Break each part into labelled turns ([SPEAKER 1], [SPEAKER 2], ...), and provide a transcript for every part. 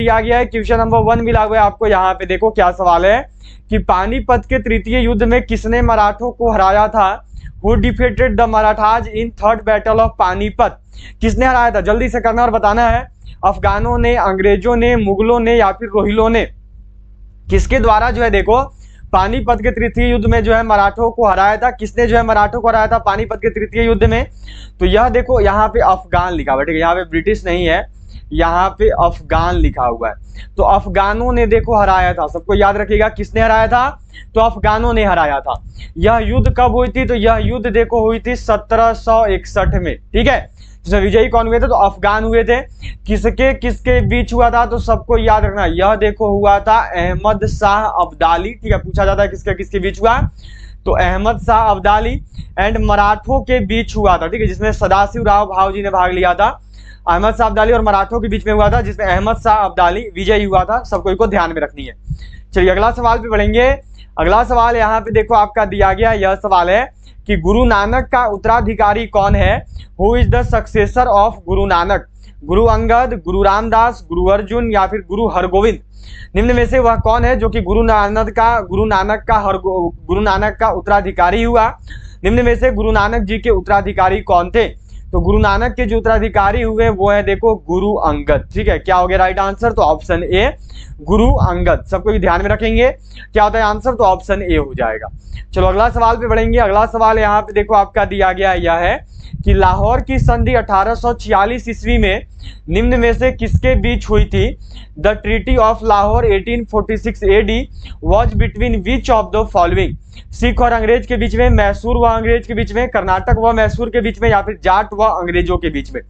[SPEAKER 1] दिया गया है क्वेश्चन नंबर 1 मिला हुआ है आपको। यहाँ पे देखो क्या सवाल है कि पानीपत के तृतीय युद्ध में किसने मराठों को हराया था। Who defeated the Marathas in third battle of Panipat. किसने हराया था, जल्दी से करना और बताना है। अफगानों ने, अंग्रेजों ने, मुगलों ने या फिर रोहिलों ने। किसके द्वारा जो है देखो पानीपत के तृतीय युद्ध में जो है मराठों को हराया था। किसने जो है मराठों को हराया था पानीपत के तृतीय युद्ध में। तो यह देखो यहाँ पे अफगान लिखा हुआ है, ठीक है, यहाँ पे ब्रिटिश नहीं है, यहाँ पे अफगान लिखा हुआ है। तो अफगानों ने देखो हराया था, सबको याद रखिएगा किसने हराया था, तो अफगानों ने हराया था। यह युद्ध कब हुई थी, तो यह युद्ध देखो हुई थी 1761 में, ठीक है। जिसमें विजयी कौन हुए थे, तो अफगान हुए थे। किसके किसके बीच हुआ था, तो सबको याद रखना, यह देखो हुआ था अहमद शाह अब्दाली, ठीक है। पूछा जाता है किसके किसके बीच हुआ, तो अहमद शाह अब्दाली एंड मराठों के बीच हुआ था, ठीक है, जिसमें सदाशिव राव भाव जी ने भाग लिया था। अहमद शाह अब्दाली और मराठों के बीच में हुआ था, जिसमें अहमद शाह अब्दाली विजयी हुआ था। सबको इसको ध्यान में रखनी है। चलिए अगला सवाल पे बढ़ेंगे। अगला सवाल यहाँ पे देखो आपका दिया गया, यह सवाल है कि गुरु नानक का उत्तराधिकारी कौन है। Who is the successor of Guru Nanak. Guru Angad, गुरु रामदास, गुरु अर्जुन या फिर गुरु हरगोविंद। निम्न में से वह कौन है जो कि गुरु नानक का उत्तराधिकारी हुआ। निम्न में से गुरु नानक जी के उत्तराधिकारी कौन थे, तो गुरु नानक के जो उत्तराधिकारी हुए वो है देखो गुरु अंगद, ठीक है। क्या हो गया राइट आंसर, तो ऑप्शन ए गुरु अंगद। सबको ध्यान में रखेंगे क्या होता है आंसर, तो ऑप्शन ए हो जाएगा। चलो अगला सवाल पे बढ़ेंगे। अगला सवाल यहाँ पे देखो आपका दिया गया यह है कि लाहौर की संधि 1846 ईस्वी में निम्न में से किसके बीच हुई थी। The treaty of Lahore 1846 AD was between which of the following. Sikh और अंग्रेज के बीच में, मैसूर व अंग्रेज के बीच में, कर्नाटक व मैसूर के बीच में या फिर जाट व अंग्रेजों के बीच में।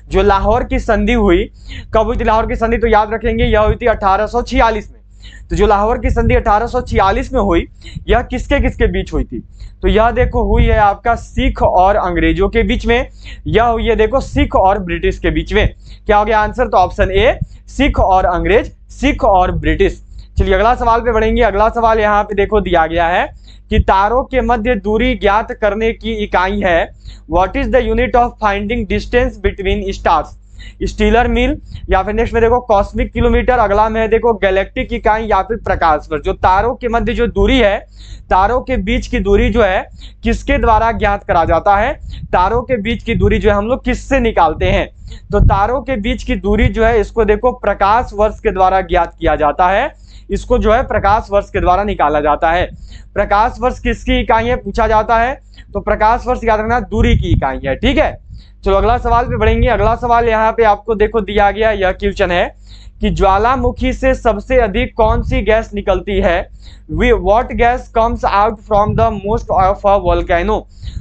[SPEAKER 1] जो लाहौर की संधि हुई, कब हुई थी लाहौर की संधि, तो याद रखेंगे यह हुई थी 1846 में। तो जो लाहौर की संधि 1846 में हुई, यह किसके किसके बीच हुई थी, तो यह देखो हुई है आपका सिख और अंग्रेजों के बीच में। यह हुई है देखो सिख और ब्रिटिश के बीच में। क्या हो गया आंसर, तो ऑप्शन ए सिख और अंग्रेज, सिख और ब्रिटिश। चलिए अगला सवाल पे बढ़ेंगे। अगला सवाल यहाँ पे देखो दिया गया है कि तारों के मध्य दूरी ज्ञात करने की इकाई है। What is the unit of finding distance between stars. Stellar mile या फिर नेक्स्ट में देखो कॉस्मिक किलोमीटर। अगला में है देखो गैलेक्टिक इकाई या फिर प्रकाश वर्ष। जो तारों के मध्य जो दूरी है, तारों के बीच की दूरी जो है किसके द्वारा ज्ञात करा जाता है। तारों के बीच की दूरी जो है हम लोग किससे निकालते हैं, तो तारों के बीच की दूरी जो है इसको देखो प्रकाश वर्ष के द्वारा ज्ञात किया जाता है। इसको जो है प्रकाश वर्ष के द्वारा निकाला जाता है। प्रकाश वर्ष किसकी इकाई है पूछा जाता है, तो प्रकाश वर्ष याद रखना दूरी की इकाई है, ठीक है। चलो अगला सवाल पे बढ़ेंगे। अगला सवाल यहाँ पे आपको देखो दिया गया, यह क्वेश्चन है कि ज्वालामुखी से सबसे अधिक कौन सी गैस निकलती है। What gas comes out from the most of a volcano,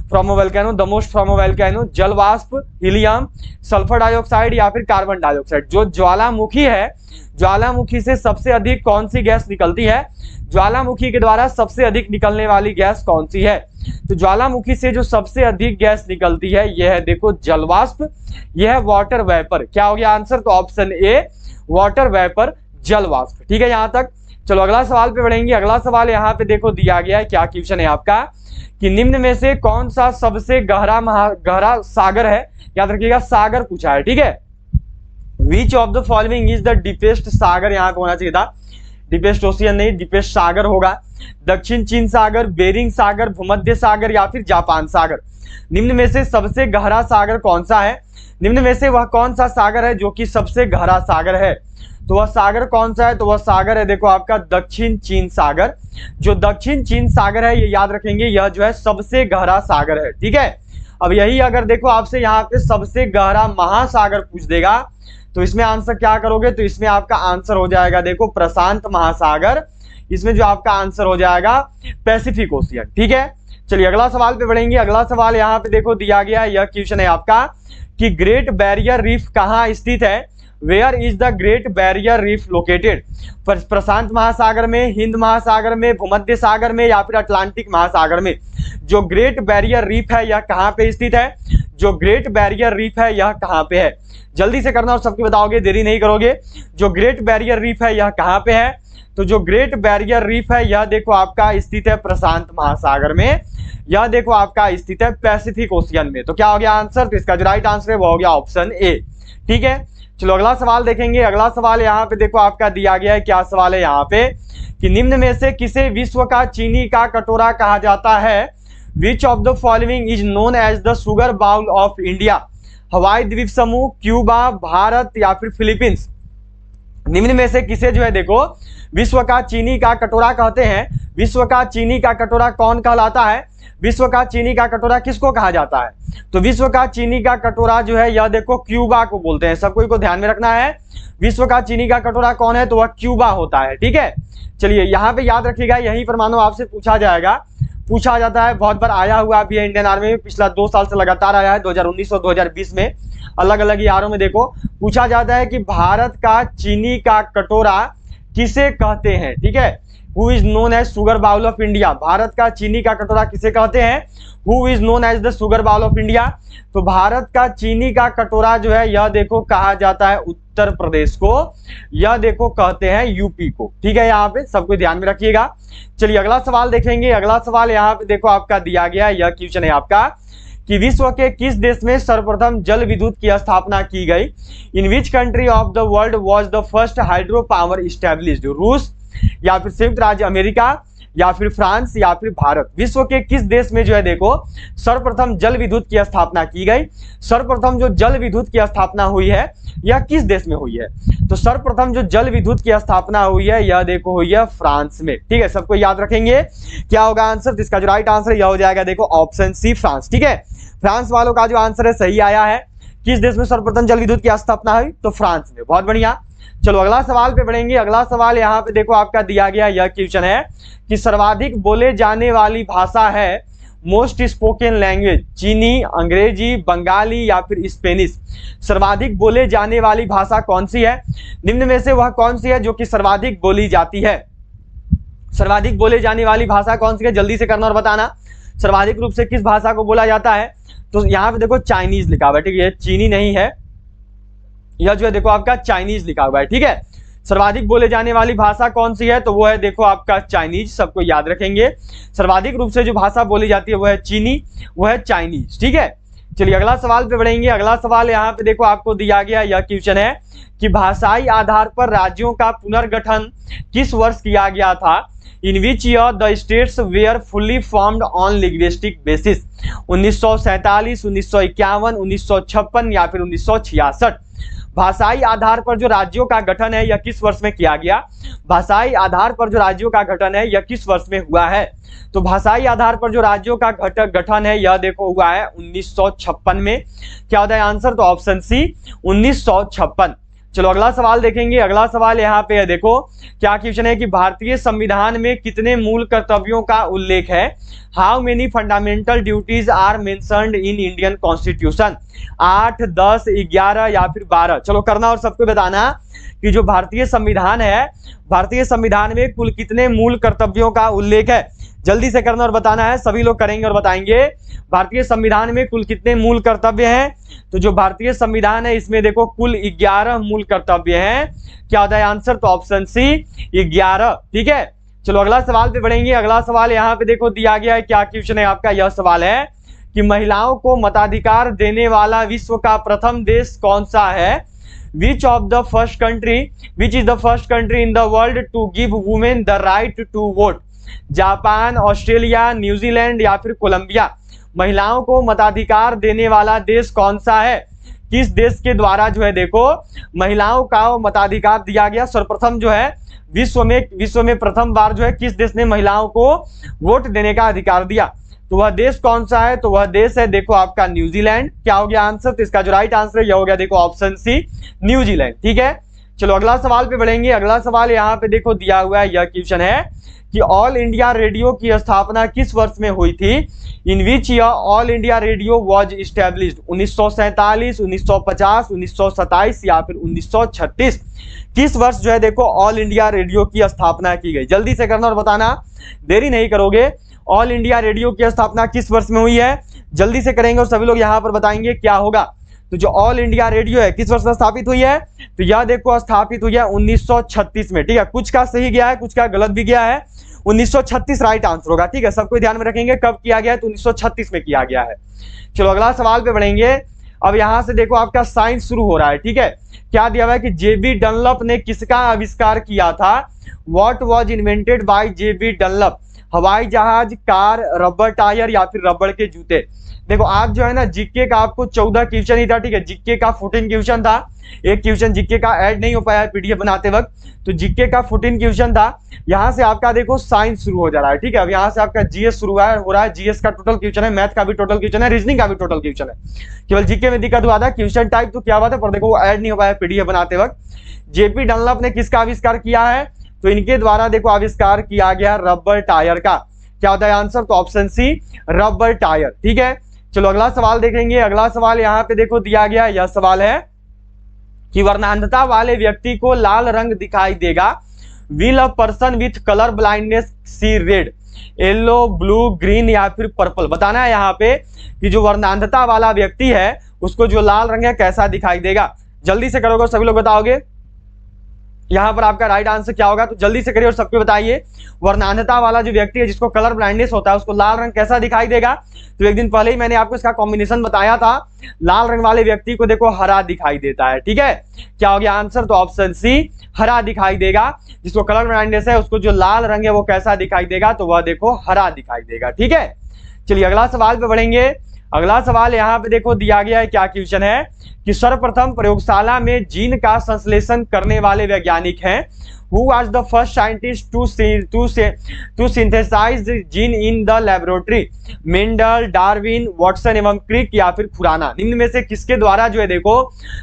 [SPEAKER 1] from a volcano, the most from a volcano. जल वाष्प, हीलियम, सल्फर डाइऑक्साइड या फिर कार्बन डाइऑक्साइड। जो ज्वालामुखी है, ज्वालामुखी से सबसे अधिक कौन सी गैस निकलती है, ज्वालामुखी के द्वारा सबसे अधिक निकलने वाली गैस कौन सी है। तो ज्वालामुखी से जो सबसे अधिक गैस निकलती है यह है देखो जल वाष्प, यह है वाटर वेपर। क्या हो गया आंसर, तो ऑप्शन ए वाटर वेपर, जल वाष्प, ठीक है यहाँ तक। चलो अगला सवाल पे बढ़ेंगे। अगला सवाल यहाँ पे देखो दिया गया है, क्या क्वेश्चन है आपका कि निम्न में से कौन सा सबसे गहरा सागर है। याद रखिएगा सागर पूछा है, ठीक है। Which of the following is the deepest सागर, यहाँ पे होना चाहिए था डीपेस्ट ओशियन नहीं, डीपेस्ट सागर होगा। दक्षिण चीन सागर, बेरिंग सागर, भूमध्य सागर या फिर जापान सागर। निम्न में से सबसे गहरा सागर कौन सा है, निम्न में से वह कौन सा सागर है जो कि सबसे गहरा सागर है। तो वह सागर कौन सा है, तो वह सागर है देखो आपका दक्षिण चीन सागर। जो दक्षिण चीन सागर है ये याद रखेंगे, यह जो है सबसे गहरा सागर है, ठीक है। अब यही अगर देखो आपसे यहाँ पे सबसे गहरा महासागर पूछ देगा तो इसमें आंसर क्या करोगे, तो इसमें आपका आंसर हो जाएगा देखो प्रशांत महासागर। इसमें जो आपका आंसर हो जाएगा पैसिफिक ओशियन, ठीक है। चलिए अगला सवाल पे बढ़ेंगे। अगला सवाल यहाँ पे देखो दिया गया, यह क्वेश्चन है आपका कि ग्रेट बैरियर रीफ कहाँ स्थित है। Where is the Great Barrier Reef located. प्रशांत महासागर में, हिंद महासागर में, भूमध्य सागर में या फिर अटलांटिक महासागर में। जो ग्रेट बैरियर रीफ है यह कहाँ पे स्थित है, जो ग्रेट बैरियर रीफ है यह कहाँ पे है। जल्दी से करना और सबके बताओगे, देरी नहीं करोगे। जो ग्रेट बैरियर रीफ है यह कहाँ पे है, तो जो ग्रेट बैरियर रीफ है यह देखो आपका स्थित है प्रशांत महासागर में। यह देखो आपका स्थित है पैसिफिक ओशियन में। तो क्या हो गया आंसर, तो इसका जो राइट आंसर है वो हो गया ऑप्शन ए, ठीक है। चलो अगला सवाल देखेंगे। अगला सवाल यहाँ पे देखो आपका दिया गया है, क्या सवाल है यहाँ पे कि निम्न में से किसे विश्व का चीनी का कटोरा कहा जाता है? Which of the following is known as the sugar bowl of India? हवाई द्वीप समूह, क्यूबा, भारत या फिर फिलीपींस? निम्न में से किसे जो है देखो विश्व का चीनी का कटोरा कहते हैं? विश्व का चीनी का कटोरा कौन कहलाता है? विश्व का चीनी का कटोरा किसको कहा जाता है? तो विश्व का चीनी का कटोरा जो है यह देखो क्यूबा को बोलते हैं। सबको को ध्यान में रखना है, विश्व का चीनी का कटोरा कौन है? तो वह क्यूबा होता है। ठीक है, चलिए यहाँ पे याद रखिएगा, यहीं पर मानो आपसे पूछा जाएगा, पूछा जाता है, बहुत बार आया हुआ भी है इंडियन आर्मी में, पिछला 2 साल से लगातार आया है, 2019 और 2020 में अलग अलग यारों में देखो पूछा जाता है कि भारत का चीनी का कटोरा किसे कहते हैं? ठीक है, who is known as sugar bowl of India? Bharat का चीनी का कटोरा किसे कहते हैं? Who is known as the sugar bowl of India? तो भारत का चीनी का कटोरा जो है यह देखो कहा जाता है उत्तर प्रदेश को, यह देखो कहते हैं यूपी को। ठीक है, यहाँ पे सबको ध्यान में रखिएगा। चलिए अगला सवाल देखेंगे। अगला सवाल यहाँ पे देखो आपका दिया गया है, यह क्वेश्चन है आपका कि विश्व के किस देश में सर्वप्रथम जल विद्युत की स्थापना की गई? In which country of the world was the first hydro power established? रूस या फिर संयुक्त राज्य अमेरिका या फिर फ्रांस या फिर भारत? विश्व के किस देश में जो है देखो सर्वप्रथम जल विद्युत की स्थापना की गई? सर्वप्रथम जो जल विद्युत की स्थापना हुई है यह किस देश में हुई है? तो सर्वप्रथम जो जल विद्युत की स्थापना हुई है यह देखो हुई है फ्रांस में। ठीक है, सबको याद रखेंगे क्या होगा आंसर? तो इसका जो राइट आंसर यह हो जाएगा देखो ऑप्शन सी, फ्रांस। ठीक है, फ्रांस वालों का जो आंसर है सही आया है। किस देश में सर्वप्रथम जल विद्युत की स्थापना हुई? तो फ्रांस में। बहुत बढ़िया। चलो अगला सवाल पे बढ़ेंगे। अगला सवाल यहाँ पे देखो आपका दिया गया यह क्वेश्चन है कि सर्वाधिक बोले जाने वाली भाषा है मोस्ट स्पोकन लैंग्वेज? चीनी, अंग्रेजी, बंगाली या फिर स्पेनिश? सर्वाधिक बोले जाने वाली भाषा कौन सी है? निम्न में से वह कौन सी है जो कि सर्वाधिक बोली जाती है? सर्वाधिक बोले जाने वाली भाषा कौन सी है? जल्दी से करना और बताना। सर्वाधिक रूप से किस भाषा को बोला जाता है? तो यहाँ पे देखो चाइनीज लिखा हुआ है। ठीक है, चीनी नहीं है, यह जो है देखो आपका चाइनीज लिखा हुआ है। ठीक है, सर्वाधिक बोले जाने वाली भाषा कौन सी है? तो वो है देखो आपका चाइनीज। सबको याद रखेंगे, सर्वाधिक रूप से जो भाषा बोली जाती है वो है चीनी, वो है चाइनीज। ठीक है, चलिए अगला सवाल पे बढ़ेंगे। अगला सवाल यहाँ पे देखो आपको दिया गया यह क्वेश्चन है कि भाषाई आधार पर राज्यों का पुनर्गठन किस वर्ष किया गया था? In which year the states were fully formed on linguistic basis? 1947, 1951, 1956 या फिर 1966? भाषाई आधार पर जो राज्यों का गठन है यह किस वर्ष में किया गया? भाषाई आधार पर जो राज्यों का गठन है यह किस वर्ष में हुआ है? तो भाषाई आधार पर जो राज्यों का गठन है यह देखो हुआ है 1956 में। क्या होता है आंसर? तो ऑप्शन सी, 1956। चलो अगला सवाल देखेंगे। अगला सवाल यहाँ पे है देखो क्या क्वेश्चन है कि भारतीय संविधान में कितने मूल कर्तव्यों का उल्लेख है? How many fundamental duties are mentioned in Indian constitution? 8, 10, 11 या फिर 12? चलो करना और सबको बताना कि जो भारतीय संविधान है, भारतीय संविधान में कुल कितने मूल कर्तव्यों का उल्लेख है? जल्दी से करना और बताना है, सभी लोग करेंगे और बताएंगे भारतीय संविधान में कुल कितने मूल कर्तव्य हैं। तो जो भारतीय संविधान है इसमें देखो कुल 11 मूल कर्तव्य हैं। क्या होता है आंसर? तो ऑप्शन सी, 11। ठीक है, चलो अगला सवाल पे बढ़ेंगे। अगला सवाल यहाँ पे देखो दिया गया है, क्या क्वेश्चन है आपका? यह सवाल है कि महिलाओं को मताधिकार देने वाला विश्व का प्रथम देश कौन सा है? Which of the first country, which is the first country in the world to give women the right to vote? Japan, Australia, New Zealand या फिर कोलंबिया? महिलाओं को मताधिकार देने वाला देश कौन सा है? किस देश के द्वारा जो है देखो महिलाओं का मताधिकार दिया गया? सर्वप्रथम जो है विश्व में प्रथम बार जो है किस देश ने महिलाओं को वोट देने का अधिकार दिया? तो वह देश कौन सा है? तो वह देश है देखो आपका न्यूजीलैंड। क्या हो गया आंसर? तो इसका जो राइट आंसर है यह हो गया देखो ऑप्शन सी, न्यूजीलैंड। ठीक है, चलो अगला सवाल पे बढ़ेंगे। अगला सवाल यहाँ पे देखो दिया हुआ है, यह क्वेश्चन है कि ऑल इंडिया रेडियो की स्थापना किस वर्ष में हुई थी? In which year All India Radio was established? 1947, 1950, 1927 या फिर 1936? किस वर्ष जो है देखो ऑल इंडिया रेडियो की स्थापना की गई? जल्दी से करना और बताना, देरी नहीं करोगे। ऑल इंडिया रेडियो की स्थापना किस वर्ष में हुई है? जल्दी से करेंगे और सभी लोग यहाँ पर बताएंगे क्या होगा। तो जो ऑल इंडिया रेडियो है किस वर्ष में स्थापित हुई है? तो यह देखो स्थापित हुई है 1936 में। ठीक है, कुछ का सही गया है, कुछ का गलत भी गया है। 1936 राइट आंसर होगा। ठीक है, सबको ध्यान में रखेंगे कब किया गया है? तो 1936 में किया गया है। चलो अगला सवाल पे बढ़ेंगे। अब यहाँ से देखो आपका साइंस शुरू हो रहा है। ठीक है, क्या दिया हुआ है कि जेबी डनलप ने किसका आविष्कार किया था? What was invented by JB Dunlop? हवाई जहाज, कार, रबर टायर या फिर रबड़ के जूते। देखो आज जो है ना जीके का आपको 14 क्वेश्चन ही था, ठीक है। जीके का 14 क्वेश्चन था, एक क्वेश्चन जीके का ऐड नहीं हो पाया पीडीएफ बनाते वक्त, तो जीके का 14 क्वेश्चन था। यहाँ से आपका देखो साइंस शुरू हो जा रहा है, ठीक है। अब यहाँ से आपका जीएस शुरू हो रहा है, जीएस का टोटल क्वेश्चन है, मैथ का भी टोटल क्वेश्चन है, रीजनिंग का भी टोटल क्वेश्चन है। केवल जीके में दिक्कत हुआ था क्वेश्चन टाइप तो क्या बात है, पर देखो वो ऐड नहीं हो पाया पीडीएफ बनाते वक्त। जेपी डनलप ने किसका आविष्कार किया है? तो इनके द्वारा देखो आविष्कार किया गया रबर टायर का। क्या होता है आंसर? तो ऑप्शन सी रबर टायर, ठीक है। चलो अगला सवाल देखेंगे। अगला सवाल यहाँ पे देखो दिया गया, यह सवाल है कि वर्णांधता वाले व्यक्ति को लाल रंग दिखाई देगा। Will a person with colour blindness see red? Yellow, blue, green या फिर पर्पल? बताना है यहाँ पे कि जो वर्णांधता वाला व्यक्ति है उसको जो लाल रंग है कैसा दिखाई देगा। जल्दी से करोगे सभी लोग बताओगे यहाँ पर आपका राइट आंसर क्या होगा, तो जल्दी से करिए और सबको बताइए। वर्णांधता वाला जो व्यक्ति है जिसको कलर ब्लाइंडनेस होता है उसको लाल रंग कैसा दिखाई देगा? तो एक दिन पहले ही मैंने आपको इसका कॉम्बिनेशन बताया था। लाल रंग वाले व्यक्ति को देखो हरा दिखाई देता है, ठीक है। क्या हो गया आंसर? तो ऑप्शन सी हरा दिखाई देगा। जिसको कलर ब्लाइंडनेस है उसको जो लाल रंग है वो कैसा दिखाई देगा? तो वह देखो हरा दिखाई देगा, ठीक है। चलिए अगला सवाल पे बढ़ेंगे। अगला सवाल यहाँ पे देखो दिया गया है, क्या क्वेश्चन है कि सर्वप्रथम प्रयोगशाला में जीन का संश्लेषण करने वाले वैज्ञानिक हैं। Who was the first scientist to synthesize gene in the laboratory? Mendel, Darwin, Watson एवं क्रिक या फिर खुराना? निम्न में से किसके द्वारा जो है देखो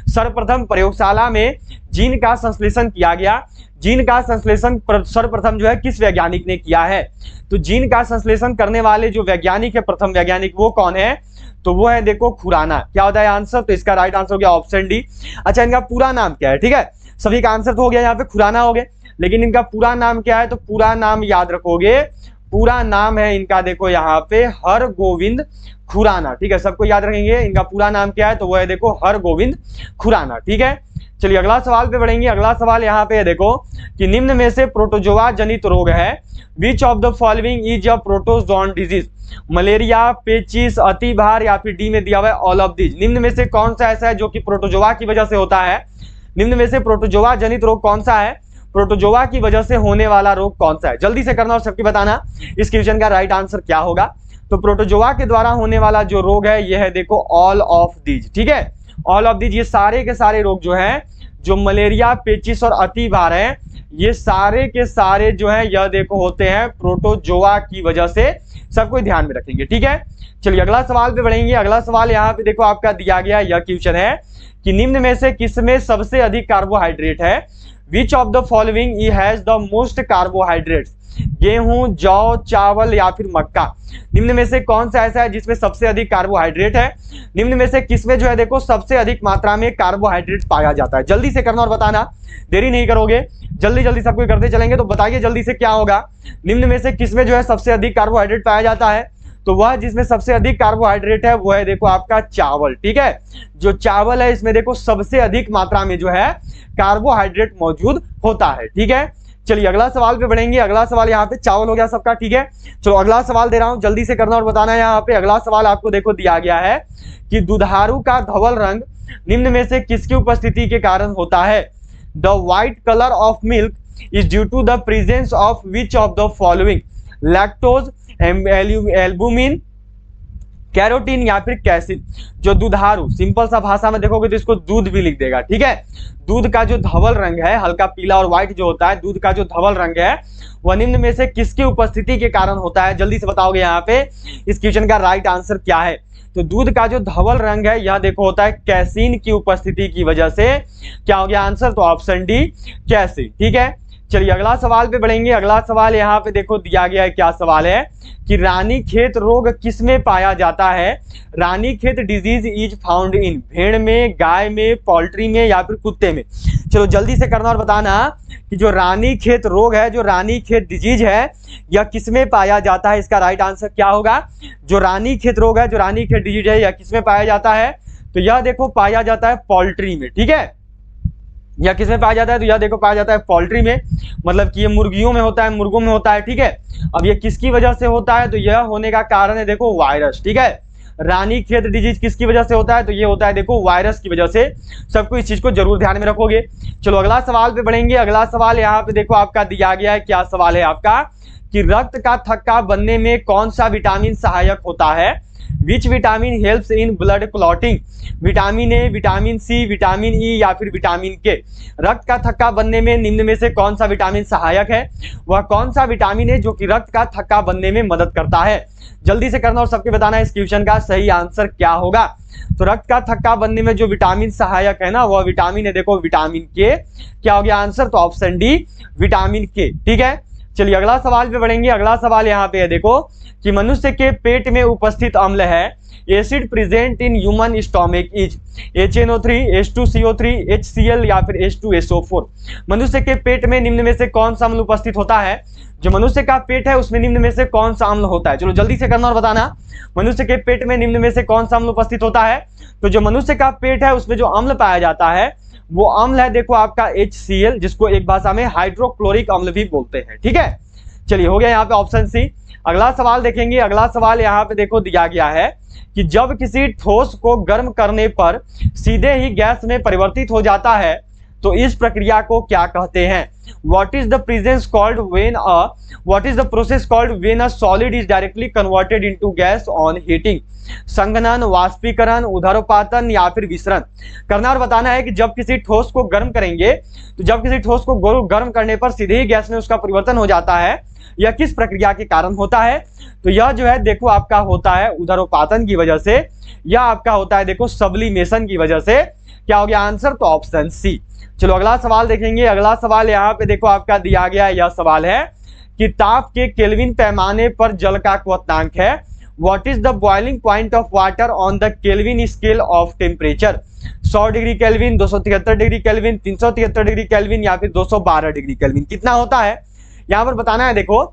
[SPEAKER 1] सर्वप्रथम प्रयोगशाला में जीन का संश्लेषण किया गया? जीन का संश्लेषण सर्वप्रथम जो है किस वैज्ञानिक ने किया है? तो जीन का संश्लेषण करने वाले जो वैज्ञानिक है, प्रथम वैज्ञानिक, वो कौन है? तो वो है देखो खुराना। क्या होता है आंसर? तो इसका राइट आंसर हो गया ऑप्शन डी। अच्छा इनका पूरा नाम क्या है? ठीक है, सभी का आंसर तो हो गया, यहाँ पे खुराना हो गए, लेकिन इनका पूरा नाम क्या है? तो पूरा नाम याद रखोगे, पूरा नाम है इनका देखो यहाँ पे हरगोविंद खुराना, ठीक है। सबको याद रखेंगे इनका पूरा नाम क्या है, तो वो है देखो हरगोविंद खुराना, ठीक है। चलिए अगला सवाल पे बढ़ेंगे। अगला सवाल यहाँ पे है देखो कि निम्न में से प्रोटोजोआ जनित रोग है। Which of the following is a protozoan disease? Malaria, पेचिस, अतिभार या फिर डी में दिया हुआ है ऑल ऑफ दीज। निम्न में से कौन सा ऐसा है जो कि प्रोटोजोआ की वजह से होता है? निम्न में से प्रोटोजोआ जनित रोग कौन सा है? प्रोटोजोआ की वजह से होने वाला रोग कौन सा है? जल्दी से करना और सबकी बताना इस क्वेश्चन का राइट आंसर क्या होगा। तो प्रोटोजोआ के द्वारा होने वाला जो रोग है यह है देखो ऑल ऑफ दीज, ठीक है। ऑल ऑफ दीज, ये सारे के सारे रोग जो हैं, जो मलेरिया, पेचिस और अतिभार हैं, ये सारे के सारे जो है यह देखो होते हैं प्रोटोजोआ की वजह से। सबको ध्यान में रखेंगे, ठीक है। चलिए अगला सवाल पे बढ़ेंगे। अगला सवाल यहाँ पे देखो आपका दिया गया, यह क्वेश्चन है कि निम्न में से किसमें सबसे अधिक कार्बोहाइड्रेट है? Which of the following has the most carbohydrates? गेहूं, जौ, चावल या फिर मक्का? निम्न में से कौन सा ऐसा है जिसमें सबसे अधिक कार्बोहाइड्रेट है? निम्न में से किसमें जो है देखो सबसे अधिक मात्रा में कार्बोहाइड्रेट पाया जाता है? जल्दी से करना और बताना, देरी नहीं करोगे, जल्दी जल्दी सब कुछ करते चलेंगे। तो बताइए जल्दी से क्या होगा। निम्न में से किसमें जो है सबसे अधिक कार्बोहाइड्रेट पाया जाता है? तो वह जिसमें सबसे अधिक कार्बोहाइड्रेट है वो है देखो आपका चावल, ठीक है। जो चावल है इसमें देखो सबसे अधिक मात्रा में जो है कार्बोहाइड्रेट मौजूद होता है, ठीक है। चलिए अगला सवाल पे बढ़ेंगे। अगला सवाल यहाँ पे चावल हो गया सबका, ठीक है। चलो अगला सवाल दे रहा हूं, जल्दी से करना और बताना है। यहाँ पे अगला सवाल आपको देखो दिया गया है कि दुधारू का धवल रंग निम्न में से किसकी उपस्थिति के कारण होता है? The white colour of milk is due to the presence of which of the following? Lactose, albumin, carotene या फिर कैसिन? जो दुधारू, सिंपल सा भाषा में देखोगे तो इसको दूध भी लिख देगा, ठीक है। दूध का जो धवल रंग है, हल्का पीला और व्हाइट जो होता है, दूध का जो धवल रंग है वह निम्न में से किसकी उपस्थिति के कारण होता है? जल्दी से बताओगे यहाँ पे इस क्वेश्चन का राइट आंसर क्या है। तो दूध का जो धवल रंग है यह देखो होता है कैसीन की उपस्थिति की वजह से। क्या हो गया आंसर? तो ऑप्शन डी कैसीन, ठीक है। चलिए अगला सवाल पे बढ़ेंगे। अगला सवाल यहाँ पे देखो दिया गया है, क्या सवाल है कि रानीखेत रोग किसमें पाया जाता है? Ranikhet disease is found in? भेड़ में, गाय में, पोल्ट्री में या फिर कुत्ते में? चलो जल्दी से करना और बताना कि जो रानीखेत रोग है, जो रानीखेत डिजीज है, यह किसमें पाया जाता है? इसका राइट आंसर क्या होगा? जो रानीखेत रोग है, जो रानीखेत डिजीज है, यह किसमें पाया जाता है? तो यह देखो पाया जाता है पोल्ट्री में, ठीक है। यह किसमें पाया जाता है? तो यह देखो पाया जाता है पोल्ट्री में, मतलब कि ये मुर्गियों में होता है, मुर्गों में होता है, ठीक है। अब ये किसकी वजह से होता है? तो यह होने का कारण है देखो वायरस, ठीक है। रानीखेत डिजीज किसकी वजह से होता है? तो ये होता है देखो वायरस की वजह से। सबको इस चीज को जरूर ध्यान में रखोगे। चलो अगला सवाल पे बढ़ेंगे। अगला सवाल यहाँ पे देखो आपका दिया गया है। क्या सवाल है आपका कि रक्त का थक्का बनने में कौन सा विटामिन सहायक होता है? Which vitamin helps in blood clotting? Vitamin A, vitamin C, vitamin E या फिर विटामिन के? रक्त का थक्का बनने में निम्न में से कौन सा विटामिन सहायक है? वह कौन सा विटामिन है जो कि रक्त का थक्का बनने में मदद करता है? जल्दी से करना और सबके बताना है इस क्वेश्चन का सही आंसर क्या होगा। तो रक्त का थक्का बनने में जो विटामिन सहायक है ना, वह विटामिन है देखो विटामिन के। क्या हो गया आंसर? तो ऑप्शन डी विटामिन के। ठीक है, चलिए अगला सवाल पे बढ़ेंगे। अगला सवाल यहाँ पे है देखो कि मनुष्य के पेट में उपस्थित अम्ल है acid present in human stomach is HNO3, H2CO3, HCl या फिर H2SO4। मनुष्य के पेट में निम्न में से कौन सा अम्ल उपस्थित होता है? जो मनुष्य का पेट है उसमें निम्न में से कौन सा अम्ल होता है? चलो जल्दी से करना और बताना। मनुष्य के पेट में निम्न में से कौन सा अम्ल उपस्थित होता है? तो जो मनुष्य का पेट है उसमें जो अम्ल पाया जाता है वो अम्ल है देखो आपका HCl, जिसको एक भाषा में हाइड्रोक्लोरिक अम्ल भी बोलते हैं। ठीक है, चलिए हो गया यहाँ पे ऑप्शन सी। अगला सवाल देखेंगे। अगला सवाल यहाँ पे देखो दिया गया है कि जब किसी ठोस को गर्म करने पर सीधे ही गैस में परिवर्तित हो जाता है तो इस प्रक्रिया को क्या कहते हैं? What is the process called when a solid is directly converted into gas on heating? संघनन, वाष्पीकरण, ऊर्ध्वपातन या फिर विसरण? करना और बताना है कि जब किसी ठोस को गर्म करेंगे तो जब किसी ठोस को गर्म करने पर सीधे ही गैस में उसका परिवर्तन हो जाता है, यह किस प्रक्रिया के कारण होता है? तो यह जो है देखो आपका होता है ऊर्ध्वपातन की वजह से, या आपका होता है देखो सब्लिमेशन की वजह से। क्या हो गया आंसर? तो ऑप्शन सी। चलो अगला सवाल देखेंगे। अगला सवाल यहाँ पे देखो आपका दिया गया है। यह सवाल है कि ताप के केल्विन पैमाने पर जल का क्वथनांक है। What is the boiling point of water on the kelvin scale of temperature? 100 degree kelvin, 273 degree kelvin, 373 degree kelvin या फिर 212 डिग्री केल्विन? कितना होता है यहाँ पर बताना है देखो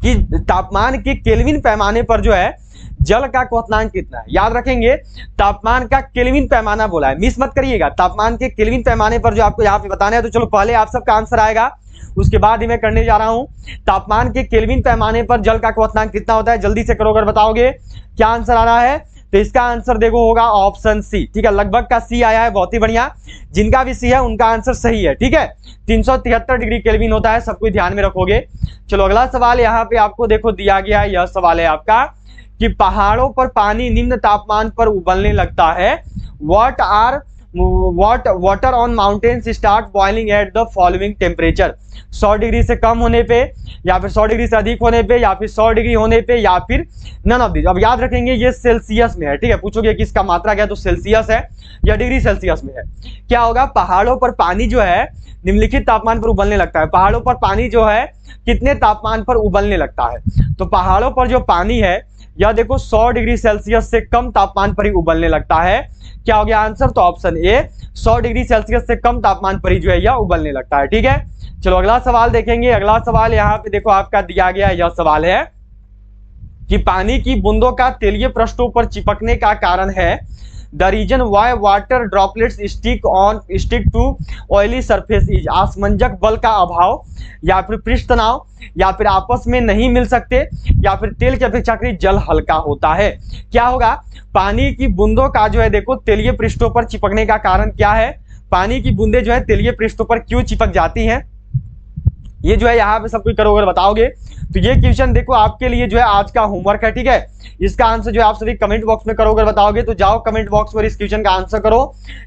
[SPEAKER 1] कि तापमान के केल्विन पैमाने पर जो है जल का क्वथनांक कितना है। याद रखेंगे तापमान का केल्विन पैमाना बोला है, मिस मत करिएगा। तापमान के केल्विन पैमाने पर जो आपको यहाँ पे बताना है, तो चलो पहले आप सबका आंसर आएगा, उसके बाद ही मैं करने जा रहा हूं। तापमान के केल्विन पैमाने पर जल का क्वथनांक कितना होता है? जल्दी से करो, अगर बताओगे क्या आंसर आ रहा है। तो इसका आंसर देखो होगा ऑप्शन सी। ठीक है, लगभग का सी आया है, बहुत ही बढ़िया। जिनका भी सी है उनका आंसर सही है। ठीक है, 373 डिग्री केल्विन होता है, सबको ध्यान में रखोगे। चलो अगला सवाल यहाँ पे आपको देखो दिया गया है। यह सवाल है आपका कि पहाड़ों पर पानी निम्न तापमान पर उबलने लगता है। Water on mountains start boiling at the following temperature? 100 degree से कम होने पे, या फिर 100 डिग्री से अधिक होने पे, या फिर 100 डिग्री होने पे, या फिर नन ऑफ दिस। अब याद रखेंगे ये सेल्सियस में है। ठीक है, पूछोगे कि इसका मात्रा क्या है, तो सेल्सियस है या डिग्री सेल्सियस में है। क्या होगा? पहाड़ों पर पानी जो है निम्नलिखित तापमान पर उबलने लगता है। पहाड़ों पर पानी जो है कितने तापमान पर उबलने लगता है? तो पहाड़ों पर जो पानी है यह देखो 100 डिग्री सेल्सियस से कम तापमान पर ही उबलने लगता है। क्या हो गया आंसर? तो ऑप्शन ए 100 डिग्री सेल्सियस से कम तापमान पर ही जो है यह उबलने लगता है। ठीक है, चलो अगला सवाल देखेंगे। अगला सवाल यहाँ पे देखो आपका दिया गया है। यह सवाल है कि पानी की बूंदों का तेलीय पृष्ठों पर चिपकने का कारण है the reason why water droplets stick to oily surface is? आसमंजक बल का अभाव, या फिर पृष्ठ तनाव, या फिर आपस में नहीं मिल सकते, या फिर तेल की अपेक्षाकृत जल हल्का होता है? क्या होगा? पानी की बूंदों का जो है देखो तेलीय पृष्ठों पर चिपकने का कारण क्या है? पानी की बूंदें जो है तेलीय पृष्ठों पर क्यों चिपक जाती हैं? ये जो है यहाँ पे सब कुछ करोगे बताओगे। तो ये क्वेश्चन देखो आपके लिए जो है आज का होमवर्क है। ठीक है, इसका आंसर जो है आप सभी कमेंट बॉक्स में करोगे बताओगे। तो जाओ कमेंट बॉक्स पर इस क्वेश्चन का आंसर करो,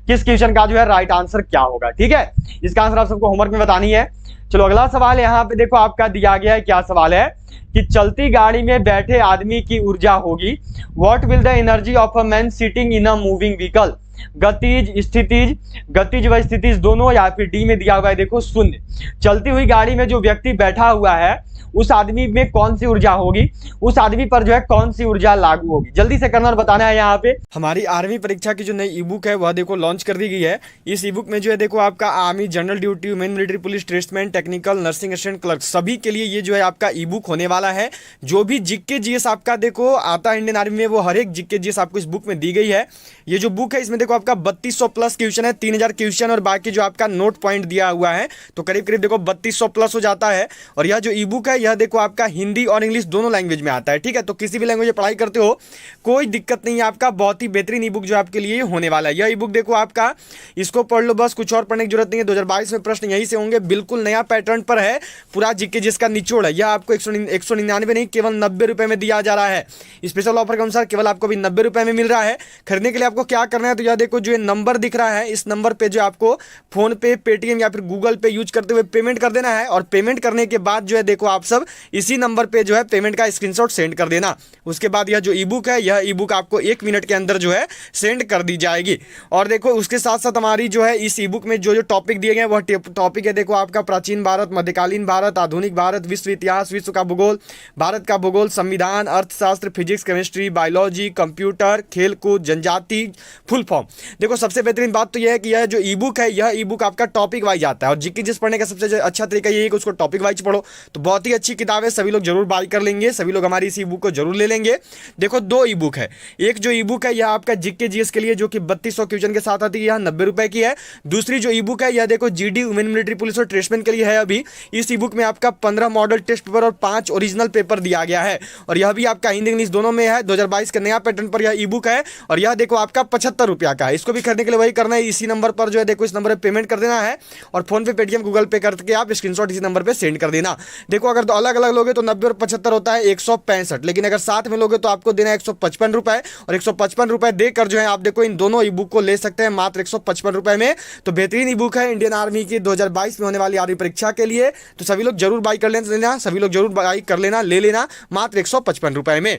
[SPEAKER 1] किस क्वेश्चन का जो है राइट आंसर क्या होगा। ठीक है, इसका आंसर आप सबको होमवर्क में बतानी है। चलो अगला सवाल यहाँ पे देखो आपका दिया गया है। क्या सवाल है कि चलती गाड़ी में बैठे आदमी की ऊर्जा होगी। What will the energy of a man sitting in a moving vehicle? गतिज, स्थितिज, गतिज व स्थितिज दोनों, या फिर डी में दिया हुआ है देखो शून्य। चलती हुई गाड़ी में जो व्यक्ति बैठा हुआ है उस आदमी में कौन सी ऊर्जा होगी? उस आदमी पर जो है कौन सी ऊर्जा लागू होगी? जल्दी से करना और बताना है। यहाँ पे हमारी आर्मी परीक्षा की जो नई ई बुक है वह देखो लॉन्च कर दी गई है। इस ई बुक में जो है देखो आपका army, general duty, women military police, tradesman, technical, nursing assistant, clerk सभी के लिए ये जो है आपका ई बुक होने वाला है। जो भी जीके जीएस आपका देखो आता है इंडियन आर्मी में, वो हर एक जीके जीएस आपको इस बुक में दी गई है। ये जो बुक है इसमें देखो आपका 3200 प्लस क्वेश्चन है, 3000 क्वेश्चन और बाकी जो आपका नोट पॉइंट दिया हुआ है, तो करीब करीब देखो 3200 प्लस हो जाता है। और यह जो ई बुक है यह देखो आपका हिंदी और इंग्लिश दोनों लैंग्वेज में आता है, ठीक है। तो किसी भी लैंग्वेज में पढ़ाई करते हो कोई दिक्कत नहीं है, आपका बहुत ही बेहतरीन ई बुक जो आपके लिए होने वाला है। यह ई बुक देखो आपका, इसको पढ़ लो बस, कुछ और पढ़ने की जरूरत नहीं है। 2022 में प्रश्न यहीं से होंगे, बिल्कुल नया पैटर्न पर है पूरा जीके जिसका निचोड़ है। यह आपको 199 नहीं केवल 90 रुपए में दिया जा रहा है। स्पेशल ऑफर के अनुसार केवल आपको भी 90 रुपए में मिल रहा है। खरीदने के लिए आपको क्या करना है, तो यह देखो जो ये नंबर दिख रहा है, इस नंबर पे जो आपको फोन पे, पेटीएम या फिर गूगल पे यूज करते हुए पेमेंट कर देना है। और पेमेंट करने के बाद जो है देखो आप सब इसी नंबर पे जो है पेमेंट का स्क्रीनशॉट सेंड कर देना। उसके बाद यह जो ई बुक है, यह ई बुक आपको 1 मिनट के अंदर जो है सेंड कर दी जाएगी। और देखो उसके साथ साथ हमारी जो है इस ई बुक में जो जो टॉपिक दिए गए वह टॉपिक है देखो आपका प्राचीन भारत, मध्यकालीन भारत, आधुनिक भारत, विश्व इतिहास, विश्व का भूगोल, भारत का भूगोल, संविधान, अर्थशास्त्र, फिजिक्स, केमिस्ट्री, बायोलॉजी, कंप्यूटर, खेलकूद, जनजाति, फुल फॉर्म। देखो सबसे बेहतरीन बात तो यह है कि यह जो ई बुक है, यह ई बुक आपका टॉपिक वाइज आता है। और जीके जिस पढ़ने का सबसे अच्छा तरीका ये है कि उसको टॉपिक वाइज पढ़ो। तो बहुत ही अच्छी किताब है, सभी लोग जरूर बाय कर लेंगे, सभी लोग हमारी इस ई बुक को जरूर ले लेंगे। देखो 2 ई बुक है, एक जो ई बुक है यह आपका जीके जीएस के लिए जो कि 3200 क्वेश्चन के साथ आती है, यह 90 रुपए की है। दूसरी जो ई बुक है यह देखो जीडी वुमेन मिलिट्री पुलिस और ट्रेड्समैन के लिए है। अभी इस ई बुक में आपका 15 मॉडल टेस्ट पेपर और 5 ओरिजिनल पेपर दिया गया है। और यह भी आपका हिंदी इंग्लिश दोनों में है। 2022 के नया पैटर्न पर यह ई बुक है। और यह देखो आपका 75 रुपया का है। इसको भी खरीदने के लिए वही करना है, इसी नंबर पर जो है देखो इस नंबर पर पेमेंट कर देना है। और फोन पे, पेटीएम, गूगल पे करके आप स्क्रीनशॉट इसी नंबर पर सेंड कर देना। देखो अगर तो अलग अलग लोगे तो 90 और 75 होता है 165, लेकिन अगर साथ में लोगे तो आपको देना है 155 रुपए। और 155 रुपए देकर जो है आप देखो इन दोनों ई बुक को ले सकते हैं मात्र 155 रुपए में। तो बेहतरीन ई बुक है इंडियन आर्मी की 2022 में होने वाली आर्मी परीक्षा के लिए। तो सभी लोग जरूर बाई कर लेना, सभी लोग जरूर बाई कर लेना, ले लेना मात्र 155 रुपए में।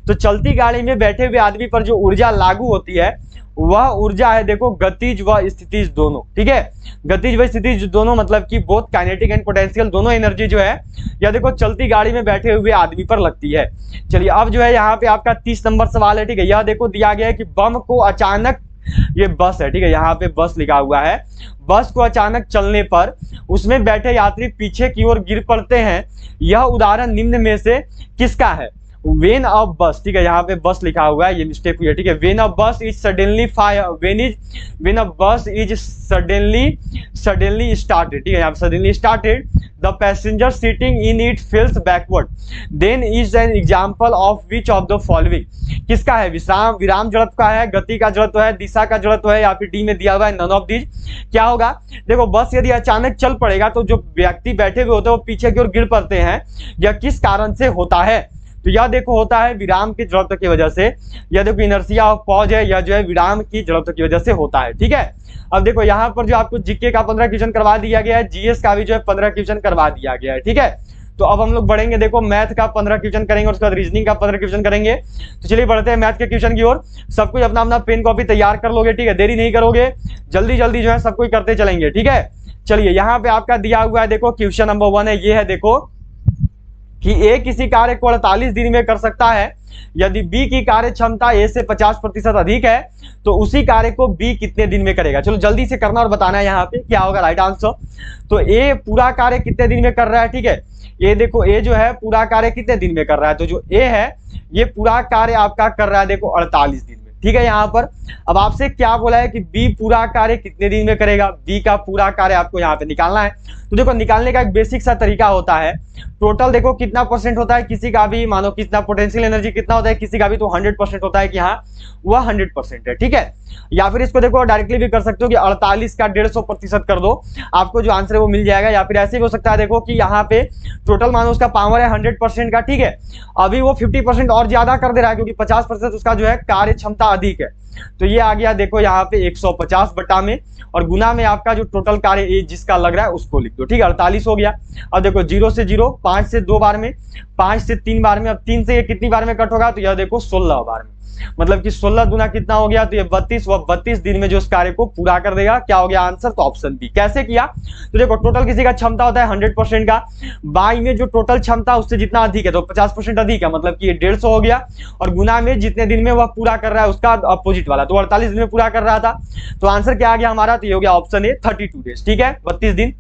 [SPEAKER 1] तो चलती गाड़ी में बैठे हुए आदमी पर जो ऊर्जा लागू होती है वह ऊर्जा है देखो गतिज व स्थितिज दोनों, ठीक है। गतिज व स्थितिज दोनों मतलब कि बोथ काइनेटिक एंड पोटेंशियल दोनों एनर्जी जो है यह देखो चलती गाड़ी में बैठे हुए आदमी पर लगती है। चलिए अब जो है यहाँ पे आपका 30 नंबर सवाल है, ठीक है। यह देखो दिया गया है कि बम को अचानक, ये बस है, ठीक है, यहाँ पे बस लिखा हुआ है, बस को अचानक चलने पर उसमें बैठे यात्री पीछे की ओर गिर पड़ते हैं। यह उदाहरण निम्न में से किसका है? वेन ऑफ बस, ठीक है, यहाँ पे बस लिखा हुआ है, ये मिस्टेक हुई है, ठीक है। When of bus is suddenly fire, when of bus is suddenly started, ठीक है, यहाँ पे suddenly started, the passenger sitting in it falls backward, then is an example of which of the following. किसका है? विराम जड़त्व का है, गति का जड़त्व है, दिशा का जड़त्व है, या फिर डी में दिया हुआ है नन ऑफ दीज। क्या होगा? देखो बस यदि अचानक चल पड़ेगा तो जो व्यक्ति बैठे हुए होते हैं वो पीछे की ओर गिर पड़ते हैं। यह किस कारण से होता है? तो यह देखो होता है विराम की जड़त्व की वजह से। यह देखो इनर्शिया ऑफ पॉज है, यह जो है विराम की जड़त्व की वजह से होता है, ठीक है। अब देखो यहाँ पर जो आपको जीके का 15 क्वेश्चन करवा दिया गया है, जीएस का भी जो है 15 क्वेश्चन करवा दिया गया है, ठीक है। तो अब हम लोग बढ़ेंगे, देखो मैथ का 15 क्वेश्चन करेंगे और उसके बाद रीजनिंग का 15 क्वेश्चन करेंगे। तो चलिए बढ़ते हैं मैथ के क्वेश्चन की ओर। सब कुछ अपना अपना पेन कॉपी तैयार कर लोगे, ठीक है, देरी नहीं करोगे, जल्दी जल्दी जो है सब कुछ करते चलेंगे, ठीक है। चलिए यहाँ पे आपका दिया हुआ है, देखो क्वेश्चन नंबर 1 है, ये है देखो कि ए किसी कार्य को 48 दिन में कर सकता है। यदि बी की कार्य क्षमता ए से 50% अधिक है तो उसी कार्य को बी कितने दिन में करेगा? चलो जल्दी से करना और बताना है यहाँ पे क्या होगा राइट आंसर। तो ए पूरा कार्य कितने दिन में कर रहा है, ठीक है। ये देखो ए जो है पूरा कार्य कितने दिन में कर रहा है, तो जो ए है ये पूरा कार्य आपका कर रहा है देखो 48 दिन में, ठीक है। यहाँ पर अब आपसे क्या बोला है कि बी पूरा कार्य कितने दिन में करेगा? बी का पूरा कार्य आपको यहाँ पे निकालना है। तो देखो निकालने का एक बेसिक सा तरीका होता है, टोटल देखो कितना परसेंट होता है किसी का भी, मानो कितना पोटेंशियल एनर्जी कितना होता है किसी का भी, तो 100% होता है कि हाँ वह 100% है, ठीक है। या फिर इसको देखो डायरेक्टली भी कर सकते हो कि 48 का 150% कर दो, आपको जो आंसर है वो मिल जाएगा। या फिर ऐसे भी हो सकता है देखो कि यहाँ पे टोटल मानो उसका पावर है 100% का, ठीक है, अभी वो 50% और ज्यादा कर दे रहा है क्योंकि 50% उसका जो है कार्य क्षमता अधिक है। तो ये आ गया देखो यहाँ पे 150 बटा में, और गुना में आपका जो टोटल कार्य जिसका लग रहा है उसको लिख दो, ठीक है। 48 हो गया। अब देखो 0 से 0, 5 से 2 बार में, 5 से 3 बार में, अब 3 से ये कितनी बार में कट होगा? तो यह देखो 16 बार में, मतलब कि 16 दुना कितना हो गया? तो ये 32, वह 32 दिन में जो इस कार्य को पूरा कर देगा। क्या हो गया आंसर? तो ऑप्शन बी। कैसे किया? तो देखो टोटल किसी का क्षमता होता है 100% का, बाई में जो टोटल क्षमता उससे जितना अधिक है तो 50% अधिक है, मतलब कि ये 150 हो गया, और गुना में जितने दिन में वह पूरा कर रहा है उसका अपोजिट वाला, तो 48 दिन में पूरा कर रहा था। तो आंसर क्या आ गया हमारा? तो ये हो गया ऑप्शन ए 32 डेज, ठीक है, 32 दिन।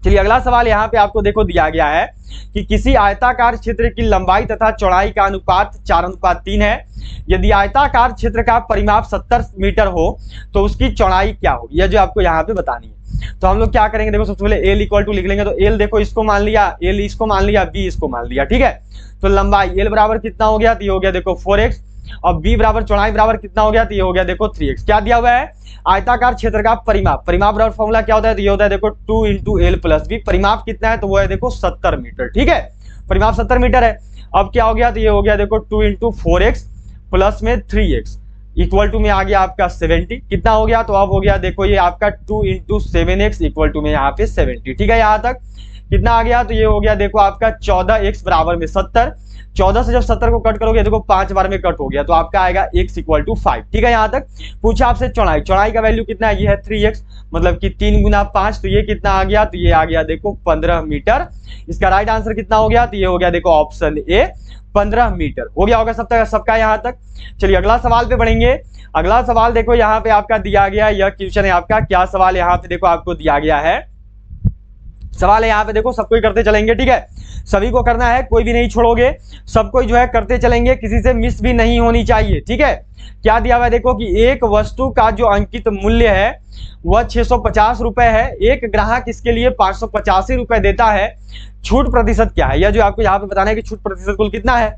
[SPEAKER 1] चलिए अगला सवाल यहाँ पे आपको देखो दिया गया है कि किसी आयताकार क्षेत्र की लंबाई तथा चौड़ाई का अनुपात 4:3 है। यदि आयताकार क्षेत्र का परिमाप 70 मीटर हो तो उसकी चौड़ाई क्या होगी, यह जो आपको यहाँ पे बतानी है। तो हम लोग क्या करेंगे, देखो सबसे पहले एल इक्वल टू लिख लेंगे। तो एल देखो इसको मान लिया, एल इसको मान लिया, बी इसको मान लिया, ठीक है। तो लंबाई एल बराबर कितना हो गया, तो ये हो गया देखो 4x, और बी बराबर चौड़ाई बराबर कितना हो गया, तो ये हो गया देखो 3x। क्या दिया हुआ है, आयताकार क्षेत्र का परिमाप, परिमाप बराबर फॉर्मूला क्या होता है, तो ये होता है देखो 2 इंटू एल प्लस बी। परिमाप कितना है, तो वो है देखो 70 मीटर, ठीक है। परिमाप 70 मीटर है। अब क्या हो गया, तो ये हो गया देखो 2 इंटू 4x प्लस में 3x इक्वल टू में आ गया आपका 70। कितना हो गया, तो अब हो गया देखो ये आपका 2 इंटू 7x इक्वल टू में यहाँ पे 70, ठीक है। यहाँ तक कितना आ गया, तो ये हो गया देखो आपका 14x बराबर में 70। 14 से जब 70 को कट करोगे देखो 5 बार में कट हो गया, तो आपका आएगा x इक्वल टू 5, ठीक है। यहाँ तक पूछा आपसे चौड़ाई, चौड़ाई का वैल्यू कितना है, ये है 3x, मतलब कि 3 गुना 5, तो ये कितना आ गया, तो ये आ गया देखो 15 मीटर। इसका राइट आंसर कितना हो गया, तो ये हो गया देखो ऑप्शन ए 15 मीटर। हो गया होगा सबका यहाँ तक। चलिए अगला सवाल पे बढ़ेंगे। अगला सवाल देखो यहाँ पे आपका दिया गया, यह क्वेश्चन है आपका। क्या सवाल यहाँ पे देखो आपको दिया गया है, सवाल है यहाँ पे देखो, सबको ही करते चलेंगे, ठीक है। सभी को करना है, कोई भी नहीं छोड़ोगे, सबको जो है करते चलेंगे, किसी से मिस भी नहीं होनी चाहिए, ठीक है। क्या दिया हुआ है देखो कि एक वस्तु का जो अंकित मूल्य है वह 650 रुपए है, एक ग्राहक इसके लिए 585 रुपए देता है, छूट प्रतिशत क्या है, यह जो आपको यहाँ पे बताना है कि छूट प्रतिशत कुल कितना है।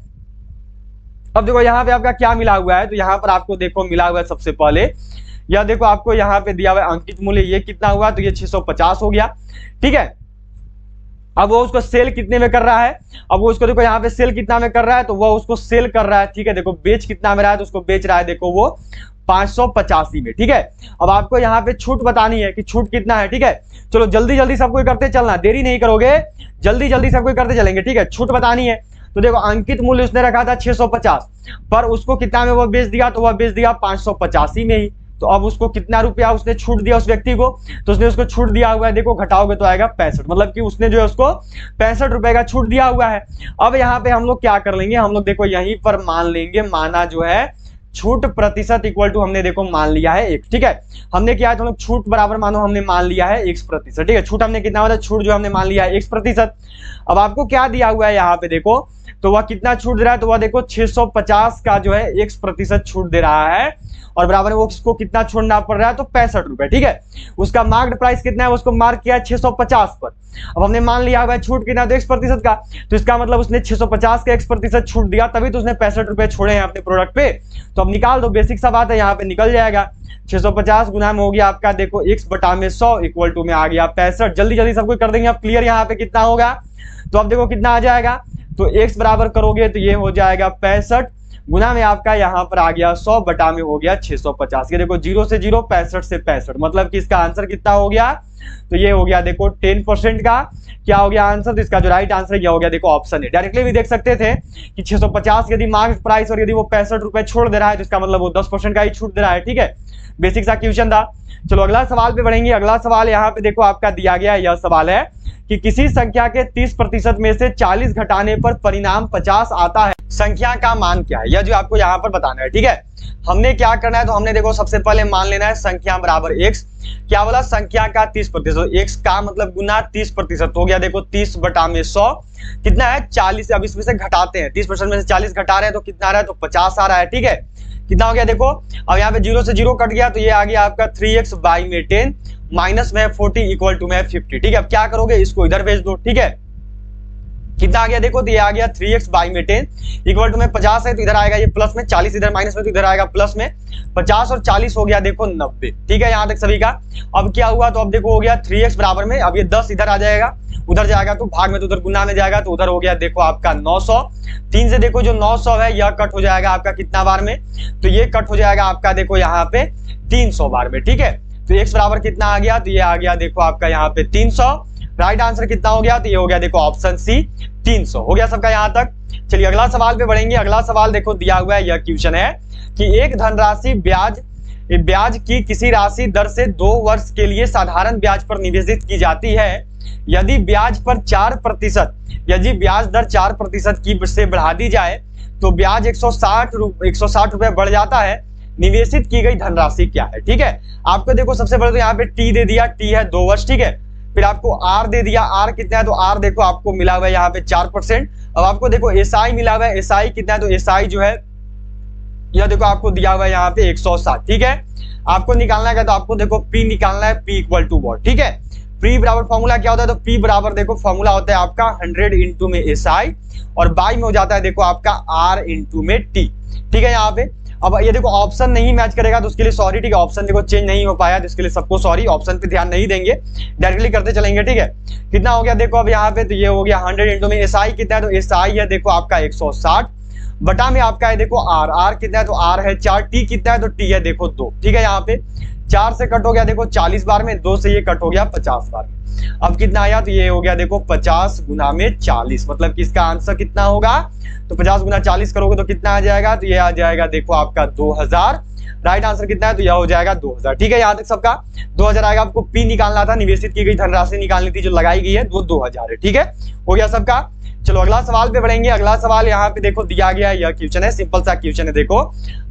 [SPEAKER 1] अब देखो यहाँ पे आपका क्या मिला हुआ है, तो यहाँ पर आपको देखो मिला हुआ है सबसे पहले, यह देखो आपको यहाँ पे दिया हुआ है अंकित मूल्य, ये कितना हुआ, तो ये 650 हो गया, ठीक है। अब वो उसको सेल कितने में कर रहा है, अब वो उसको देखो यहाँ पे सेल कितना में कर रहा है, तो वो उसको सेल कर रहा है, ठीक है। देखो बेच कितना में रहा है, तो उसको बेच रहा है देखो वो 585 में, ठीक है। अब आपको यहाँ पे छूट बतानी है कि छूट कितना है, ठीक है। चलो जल्दी जल्दी सबको करते चलना, देरी नहीं करोगे, जल्दी जल्दी सबको करते चलेंगे, ठीक है। छूट बतानी है, तो देखो अंकित मूल्य उसने रखा था 650, पर उसको कितना में वो बेच दिया, तो वह बेच दिया 585 में ही। तो अब उसको कितना रुपया उसने छूट दिया उस व्यक्ति को, तो उसने उसको छूट दिया हुआ है देखो, घटाओगे तो आएगा 65, मतलब कि उसने जो है उसको 65 रुपए का छूट दिया हुआ है। अब यहाँ पे हम लोग क्या कर लेंगे, हम लोग देखो यहीं पर मान लेंगे, माना जो है छूट प्रतिशत इक्वल टू हमने देखो मान लिया है 1, ठीक है। हमने क्या है, तो हम लोग छूट बराबर मानो हमने मान लिया है 1%, ठीक है। छूट हमने कितना होता है, छूट जो हमने मान लिया है 1%। अब आपको क्या दिया हुआ है यहाँ पे देखो, तो वह कितना छूट दे रहा है, तो वह देखो 650 का जो है 1% छूट दे रहा है, और बराबर में वो उसको कितना छोड़ना पड़ रहा है, तो 65 रुपए, ठीक है। उसका मार्क्ड प्राइस कितना है, उसको मार्क किया है 650 पर। अब हमने मान लिया हुआ है छूट कितना, तो 1% का, तो इसका मतलब उसने 650 का 1% छूट दिया, तभी तो उसने 65 रुपए छोड़े हैं अपने प्रोडक्ट पे। तो अब निकाल दो, बेसिक सा बात है, यहाँ पे निकल जाएगा 650 गुना में हो गया आपका देखो x बटा में 100 इक्वल टू में आ गया 65। जल्दी जल्दी सबको कर देंगे, अब क्लियर यहाँ पे कितना होगा, तो अब देखो कितना आ जाएगा, तो x बराबर करोगे तो ये हो जाएगा 65 गुना में आपका यहाँ पर आ गया 100 बटा में हो गया 650। ये देखो 0 से 0 65 से 65, मतलब कि इसका आंसर कितना हो गया, तो ये हो गया देखो 10% का क्या हो गया आंसर। तो इसका जो राइट आंसर क्या हो गया देखो ऑप्शन है। डायरेक्टली भी देख सकते थे कि 650 यदि मार्केट प्राइस और यदि वो 65 रुपए छोड़ दे रहा है, तो इसका मतलब वो 10% का ही छूट दे रहा है, ठीक है। बेसिक सा क्वेश्चन था। चलो अगला सवाल पे बढ़ेंगे। अगला सवाल यहाँ पे देखो आपका दिया गया, यह सवाल है कि किसी संख्या के 30% में से 40 घटाने पर परिणाम 50 आता है, संख्या का मान क्या है, यह जो आपको यहाँ पर बताना है, ठीक है। हमने क्या करना है, तो हमने देखो सबसे पहले मान लेना है संख्या बराबर x। क्या बोला, संख्या का 30%, x का मतलब गुना 30% हो गया देखो 30 बटा में 100 कितना है 40। अब इसमें से घटाते हैं, 30% में से 40 घटा रहे हैं तो कितना आ रहा है, तो 50 आ रहा है, ठीक है। कितना हो गया देखो, अब यहाँ पे 0 से 0 कट गया, तो ये आ गया आपका 3x बाई में 10 माइनस में 40 इक्वल टू में 50, ठीक है। अब क्या करोगे, इसको इधर भेज दो, ठीक है। कितना आ गया देखो, तो ये आ गया 3x बाई में 10 इक्वल टू में 50 है, तो इधर आएगा ये प्लस में 40, इधर माइनस में, तो इधर आएगा प्लस में 50 और 40 हो गया देखो 90, ठीक है। यहाँ तक सभी का। अब क्या हुआ, तो अब देखो हो गया 3x बराबर में, अब ये 10 इधर आ जाएगा, उधर जाएगा तो भाग में, तो उधर गुना में जाएगा, तो उधर हो गया देखो आपका 900। 3 से देखो जो 900 है यह कट हो जाएगा आपका कितना बार में, तो ये कट हो जाएगा आपका देखो यहाँ पे 300 बार में, ठीक है। तो x बराबर कितना आ गया, तो ये आ गया देखो आपका यहाँ पे 300। राइट आंसर कितना हो गया, तो ये हो गया देखो ऑप्शन सी 300 हो गया सबका यहाँ तक। चलिए अगला सवाल पे बढ़ेंगे। अगला सवाल देखो दिया हुआ है, यह क्वेश्चन है कि एक धनराशि ब्याज की किसी राशि दर से 2 वर्ष के लिए साधारण ब्याज पर निवेशित की जाती है। यदि ब्याज पर 4%, यदि ब्याज दर 4% की से बढ़ा दी जाए तो ब्याज 160 रुपए बढ़ जाता है। निवेशित की गई धनराशि क्या है, ठीक है। आपको देखो सबसे पहले तो यहाँ पे टी दे दिया, टी है 2 वर्ष, ठीक है। फिर आपको आर दे दिया, आर कितना है तो आर देखो आपको मिला हुआ है यहाँ पे 4%। अब आपको देखो एसआई मिला हुआ है, एसआई कितना है तो एसआई जो है यह देखो आपको दिया हुआ है यहाँ पे 160। ठीक है, आपको निकालना है तो आपको देखो पी निकालना है, पी इक्वल टू वॉट। ठीक है, पी बराबर फॉर्मूला क्या होता है तो पी बराबर देखो फॉर्मूला होता है आपका 100 इंटू में एसआई और बाई में हो जाता है देखो आपका आर इंटू में टी। ठीक है, यहाँ पे अब ये देखो ऑप्शन नहीं मैच करेगा तो उसके लिए सॉरी। ठीक है, ऑप्शन देखो चेंज नहीं हो पाया तो इसके लिए सबको सॉरी, ऑप्शन पे ध्यान नहीं देंगे, डायरेक्टली करते चलेंगे। ठीक है, कितना हो गया देखो अब यहाँ पे तो ये हो गया 100 इंटू में एसआई कितना है तो एसआई है देखो आपका 160 बटा में आपका है देखो आर, आर कितना है तो आर है 4, टी कितना है तो टी है देखो 2। ठीक है, यहाँ पे 4 से कट हो गया देखो 40 बार में, 2 से ये कट हो गया 50 बार में। अब कितना आया तो ये हो गया देखो 50 गुना में 40, मतलब कि इसका आंसर कितना होगा तो 50 गुना 40 करोगे तो कितना आ जाएगा तो ये आ जाएगा देखो आपका 2000। राइट आंसर कितना है तो यह हो जाएगा 2000। ठीक है, यहाँ तक सबका 2000 आएगा। आपको पी निकालना था, निवेशित की गई धनराशि निकालनी थी जो लगाई गई है वो 2000 है। ठीक है, हो गया सबका। चलो अगला सवाल पे बढ़ेंगे। अगला सवाल यहाँ पे देखो दिया गया है, यह क्वेश्चन है, सिंपल सा क्वेश्चन है। देखो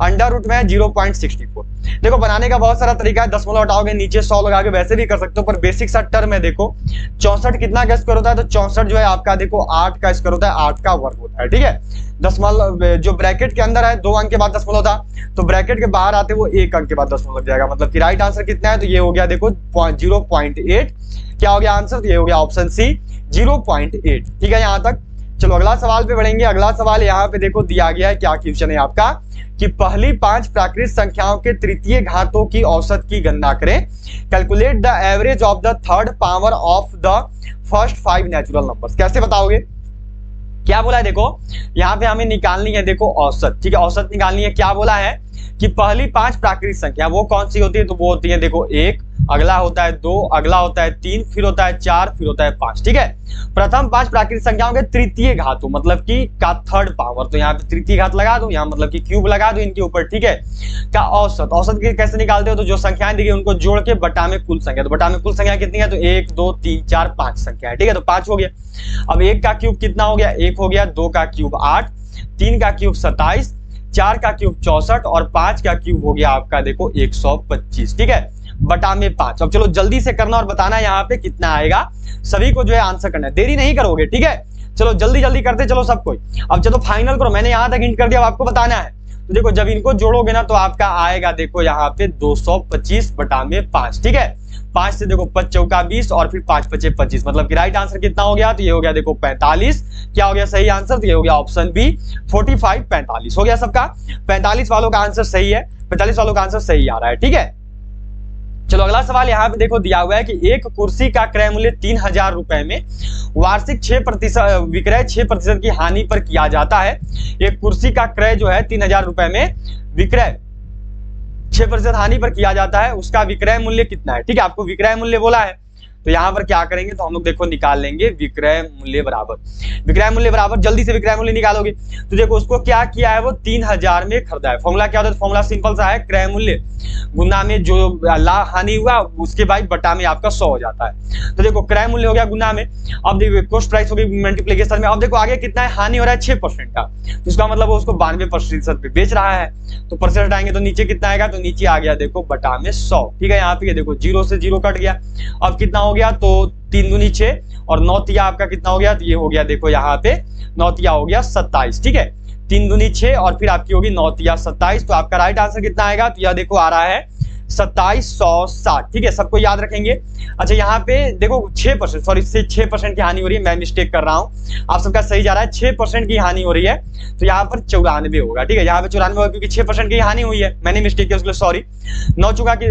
[SPEAKER 1] अंडर रूट में 0.64। देखो बनाने का बहुत सारा तरीका है, दशमलव हटाओगे नीचे 100 लगा के वैसे भी कर सकते हो, पर बेसिक सा टर्म है। देखो 64 कितना का स्क्वायर होता है तो 64 जो है आपका देखो 8 का स्क्वायर होता है, 8 का वर्ग होता है। ठीक है, दशमलव जो ब्रैकेट के अंदर है 2 अंक के बाद दशमलव था तो ब्रैकेट के बाहर आते वो 1 अंक के बाद दशमलव लग जाएगा, मतलब कि राइट आंसर कितना है तो ये हो गया देखो 0.8। क्या हो गया आंसर तो ये हो गया ऑप्शन सी 0.8। ठीक है, यहाँ तक। चलो अगला सवाल पे बढ़ेंगे। अगला सवाल यहाँ पे देखो दिया गया है, क्या क्वेश्चन है आपका कि पहली 5 प्राकृत संख्याओं के तृतीय घातों की औसत की गणना करें। Calculate the average of the third power of the first 5 natural numbers. कैसे बताओगे, क्या बोला है देखो यहाँ पे हमें निकालनी है देखो औसत। ठीक है, औसत निकालनी है। क्या बोला है कि पहली 5 प्राकृत संख्या वो कौन सी होती है तो वो होती है देखो 1, अगला होता है 2, अगला होता है 3, फिर होता है 4, फिर होता है 5। ठीक है, प्रथम 5 प्राकृत संख्याओं के तृतीय घातों मतलब कि का थर्ड पावर, तो यहाँ पे तृतीय घात लगा दो, यहाँ मतलब कि क्यूब लगा दो इनके ऊपर। ठीक है, का औसत, औसत कैसे निकालते हो तो जो संख्याएं दी गई उनको जोड़ के बटा में कुल संख्या, तो बटा में कुल संख्या कितनी है तो 1 2 3 4 5 संख्या है। ठीक है, तो 5 हो गया। अब 1 का क्यूब कितना हो गया, 1 हो गया, 2 का क्यूब 8, 3 का क्यूब 27, 4 का क्यूब 64 और 5 का क्यूब हो गया आपका देखो 125। ठीक है, बटा में 5। अब चलो जल्दी से करना और बताना यहाँ पे कितना आएगा, सभी को जो है आंसर करना है, देरी नहीं करोगे। ठीक है, चलो जल्दी जल्दी करते चलो सब कोई। अब चलो फाइनल करो, मैंने यहाँ तक हिंट कर दिया, अब आपको बताना है। तो देखो जब इनको जोड़ोगे ना तो आपका आएगा देखो यहाँ पे 225 बटा में 5। ठीक है, 5 से देखो 5 चौका 20 और फिर 5 पचे 25, मतलब कि राइट आंसर कितना हो गया तो ये हो गया देखो 45। क्या हो गया सही आंसर तो ये हो गया ऑप्शन बी 45 45 हो गया सबका। 45 वालों का आंसर सही है, 45 वालों का आंसर सही आ रहा है। ठीक है, चलो अगला सवाल यहाँ पे देखो दिया हुआ है कि एक कुर्सी का क्रय मूल्य 3000 रुपए में वार्षिक 6% विक्रय 6% की हानि पर किया जाता है। एक कुर्सी का क्रय जो है 3000 रुपए में विक्रय 6% हानि पर किया जाता है, उसका विक्रय मूल्य कितना है। ठीक है, आपको विक्रय मूल्य बोला है तो यहाँ पर क्या करेंगे तो हम लोग देखो निकाल लेंगे विक्रय मूल्य बराबर, विक्रय मूल्य बराबर जल्दी से विक्रय मूल्य निकालोगे तो देखो उसको क्या किया है वो 3000 में खरीदा है। फॉर्मूला क्या होता है, फॉर्मूला सिंपल सा है, क्रय मूल्य गुना में जो लाभ हानि हुआ उसके बाद बटा में आपका 100 हो जाता है। तो देखो क्रय मूल्य हो गया गुना में, अब देखो कॉस्ट प्राइस हो गई मल्टीप्लिकेशन में। अब देखो आगे कितना है, हानि हो रहा है 6% का, तो इसका मतलब वो उसको 92% पे बेच रहा है, तो परसेंट हटाएंगे तो नीचे कितना आएगा तो नीचे आ गया देखो बटा में 100। ठीक है, यहाँ पे देखो 0 से 0 कट गया, अब कितना हो गया तो 3 दूनी 6 और 9 तिया आपका कितना हो गया तो ये हो गया देखो यहाँ पे 9 तिया हो गया 27। ठीक है, 3 दूनी 6 और फिर आपकी होगी 9 तिया 27, तो आपका राइट आंसर कितना आएगा तो यह देखो आ रहा है 2760। ठीक है, सबको याद रखेंगे। अच्छा यहाँ पे देखो 6% सॉरी 6% की हानि हो रही है, मैं मिस्टेक कर रहा हूँ, आप सबका सही जा रहा है, 6% की हानि हो रही है तो यहाँ पर 94 होगा। ठीक है, यहाँ पे 94 होगा क्योंकि 6% की हानि हुई है, मैंने मिस्टेक किया उसके लिए सॉरी। 9 चौका की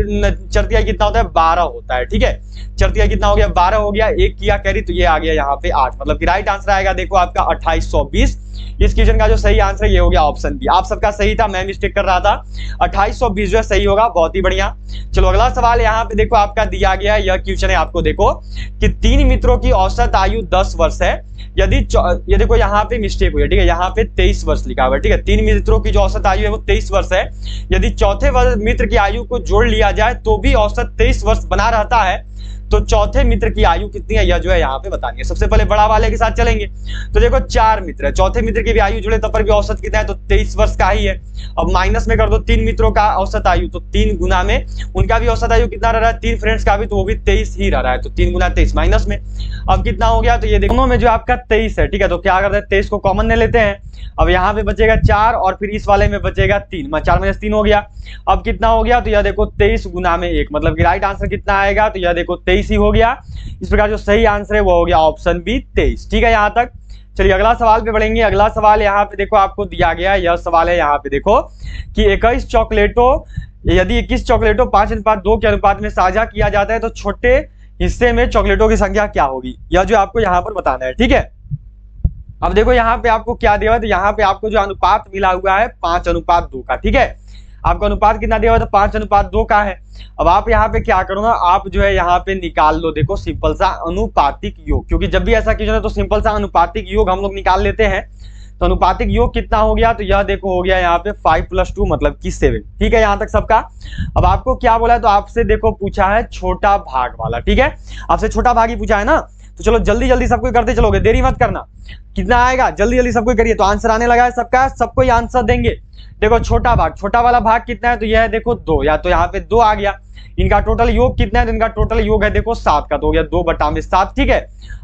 [SPEAKER 1] चरतिया कितना होता है 12 होता है। ठीक है, चरतिया कितना हो गया 12 हो गया, 1 किया कैरी तो ये आ गया यहाँ पे 8, मतलब कि राइट आंसर आएगा देखो आपका 2820। इस क्वेश्चन का जो सही आंसर ये हो गया ऑप्शन बी। आप सबका सही था, मैं मिस्टेक कर रहा था, 2820 जो सही होगा, बहुत ही बढ़िया। चलो अगला सवाल यहाँ पे देखो आपका दिया गया है, यह क्वेश्चन है आपको देखो कि 3 मित्रों की औसत आयु 10 वर्ष है, यदि ये देखो यहाँ पे मिस्टेक हुई है। ठीक है, यहाँ पे 23 वर्ष लिखा हुआ है। ठीक है, 3 मित्रों की जो औसत आयु है वो 23 वर्ष है, यदि चौथे मित्र की आयु को जोड़ लिया जाए तो भी औसत 23 वर्ष बना रहता है, तो चौथे मित्र की आयु कितनी है, यह जो है यहाँ पे बतानी है। सबसे पहले बड़ा वाले के साथ चलेंगे। तो देखो 4 मित्र है, चौथे मित्र की भी आयु जुड़े तब पर भी औसत कितना है, तो 23 वर्ष का ही है। अब माइनस में कर दो 3 मित्रों का औसत आयु, तो 3 गुना में उनका भी औसत आयु कितना रह रहा है, 3 फ्रेंड्स का भी, तो वो भी 23 ही रह रहा है। तो 3 गुना 23 माइनस में अब कितना हो गया, तो ये दोनों में जो आपका 23 है, ठीक है। तो क्या करते हैं 23 को कॉमन ले लेते हैं। अब यहाँ पे बचेगा 4 और फिर इस वाले में बचेगा 3, 4 माइनस 3 हो गया। अब कितना हो गया, तो यह देखो 23 गुना में 1, मतलब कि राइट आंसर कितना आएगा, तो यह देखो 23 ही हो गया। इस प्रकार जो सही आंसर है वो हो गया ऑप्शन बी 23। ठीक है यहाँ तक। चलिए अगला सवाल पे बढ़ेंगे। अगला सवाल यहाँ पे देखो आपको दिया गया, यह सवाल है यहाँ पे देखो कि 21 चॉकलेटों, यदि 21 चॉकलेटों 5:2 के अनुपात में साझा किया जाता है तो छोटे हिस्से में चॉकलेटों की संख्या क्या होगी, यह जो आपको यहाँ पर बताना है। ठीक है, अब देखो यहाँ पे आपको क्या दिया हुआ है, तो यहाँ पे आपको जो अनुपात मिला हुआ है 5:2 का। ठीक है, आपको अनुपात कितना दिया हुआ है, तो 5:2 का है। अब आप यहाँ पे क्या करो ना, आप जो है यहाँ पे निकाल लो, देखो सिंपल सा अनुपातिक योग, क्योंकि जब भी ऐसा क्वेश्चन है तो सिंपल सा अनुपातिक योग हम लोग निकाल लेते हैं। तो अनुपातिक योग कितना हो गया, तो यह देखो हो गया यहाँ पे 5 + 2 मतलब कि 7। ठीक है यहाँ तक सबका। अब आपको क्या बोला है, तो आपसे देखो पूछा है छोटा भाग वाला। ठीक है, आपसे छोटा भाग ही पूछा है ना, तो चलो जल्दी जल्दी सबको करते चलोगे, देरी मत करना। कितना आएगा, जल्दी जल्दी सबको करिए। तो आंसर आने लगा है सबका, सबको आंसर देंगे। देखो छोटा भाग, छोटा वाला भाग कितना है, तो यह है देखो 2, या तो यहाँ पे 2 आ गया। इनका टोटल योग कितना है, तो इनका टोटल योग है देखो 7 का, तो हो गया 2/7। ठीक है,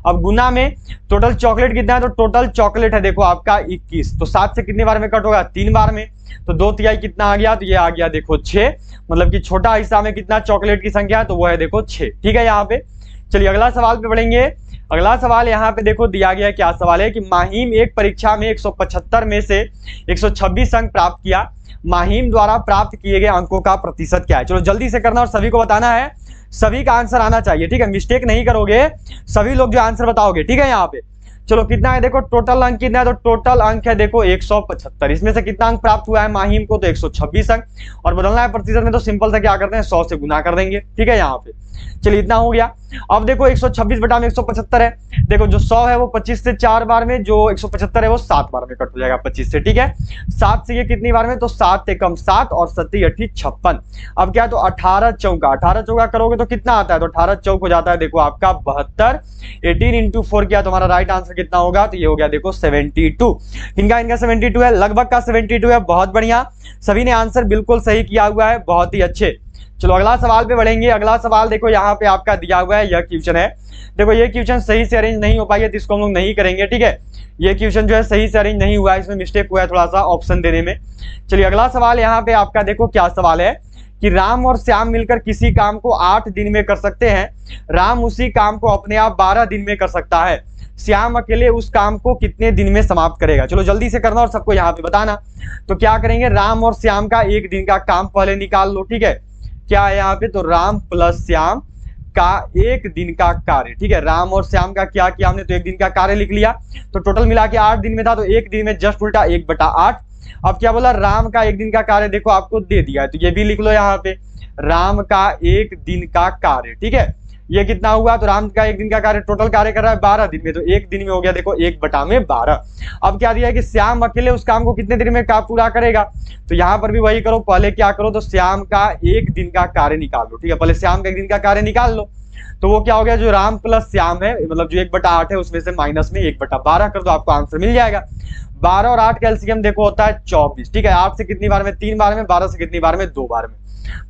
[SPEAKER 1] अब गुना में टोटल चॉकलेट कितना है, तो टोटल चॉकलेट है देखो आपका 21, तो 7 से कितने बार में कट होगा, 3 बार में। तो 2/3 कितना आ गया, तो ये आ गया देखो 6, मतलब कि छोटा हिस्सा में कितना चॉकलेट की संख्या है, तो वो है देखो 6। ठीक है यहाँ पे। चलिए अगला सवाल पे बढ़ेंगे। अगला सवाल यहाँ पे देखो दिया गया, क्या सवाल है कि माहिम एक परीक्षा में 175 में से 126 अंक प्राप्त किया, माहिम द्वारा प्राप्त किए गए अंकों का प्रतिशत क्या है। चलो जल्दी से करना और सभी को बताना है, सभी का आंसर आना चाहिए। ठीक है, मिस्टेक नहीं करोगे, सभी लोग जो आंसर बताओगे। ठीक है यहाँ पे चलो कितना है, देखो टोटल अंक कितना है, तो टोटल अंक है देखो 175। इसमें से कितना अंक प्राप्त हुआ है माहिम को, तो 126 अंक। और बदलना है प्रतिशत में, तो सिंपल से क्या करते हैं 100 से गुना कर देंगे। ठीक है यहाँ पे चलिए इतना हो गया। अब देखो 126 बटा में 175 है, देखो जो 100 है वो 25 से 4 बार में, जो 175 है वो 7 बार में कट हो जाएगा 25 से। ठीक है, 7 से ये कितनी बार में, तो 7 एकम 7 और 7 8 56। अब क्या है, तो 18 चौका, 18 चौका करोगे तो कितना आता है, तो 18 चौक हो जाता है देखो आपका 72। 18 × 4 किया, तुम्हारा राइट आंसर कितना होगा, तो ये हो गया देखो 72। इनका 72 है, लगभग का 72 है। बहुत बढ़िया, सभी ने आंसर बिल्कुल सही किया हुआ है, बहुत ही अच्छे। चलो अगला सवाल पे बढ़ेंगे। अगला सवाल देखो यहाँ पे आपका दिया हुआ है, यह क्वेश्चन है। देखो ये क्वेश्चन सही से अरेंज नहीं हो पाई है, तो इसको हम लोग नहीं करेंगे। ठीक है, ये क्वेश्चन जो है सही से अरेंज नहीं हुआ है, इसमें मिस्टेक हुआ है थोड़ा सा ऑप्शन देने में। चलिए अगला सवाल यहाँ पे आपका देखो क्या सवाल है कि राम और श्याम मिलकर किसी काम को 8 दिन में कर सकते हैं, राम उसी काम को अपने आप 12 दिन में कर सकता है, श्याम अकेले उस काम को कितने दिन में समाप्त करेगा। चलो जल्दी से करना और सबको यहाँ पे बताना। तो क्या करेंगे, राम और श्याम का 1 दिन का काम पहले निकाल लो। ठीक है, क्या है यहाँ पे, तो राम प्लस श्याम का 1 दिन का कार्य। ठीक है, राम और श्याम का क्या किया हमने, तो 1 दिन का कार्य लिख लिया। तो टोटल मिला के 8 दिन में था, तो 1 दिन में जस्ट उल्टा 1/8। अब क्या बोला, राम का 1 दिन का कार्य देखो आपको दे दिया है, तो ये भी लिख लो यहाँ पे, राम का 1 दिन का कार्य। ठीक है, ये कितना हुआ, तो राम का 1 दिन का कार्य टोटल कार्य कर रहा है 12 दिन में, तो 1 दिन में हो गया देखो 1/12। अब क्या दिया है कि श्याम अकेले उस काम को कितने दिन में पूरा करेगा, तो यहाँ पर भी वही करो, पहले क्या करो, तो श्याम का 1 दिन का कार्य निकाल लो। ठीक है, पहले श्याम का 1 दिन का कार्य निकाल लो, तो वो क्या हो गया, जो राम प्लस श्याम है, मतलब जो 1/8 है उसमें से माइनस में 1/12 कर दो, आपको आंसर मिल जाएगा। 12 और 8 का एलसीएम देखो होता है 24। ठीक है, 8 से कितनी बार में, 3 बार में, 12 से कितनी बार में, 2 बार में,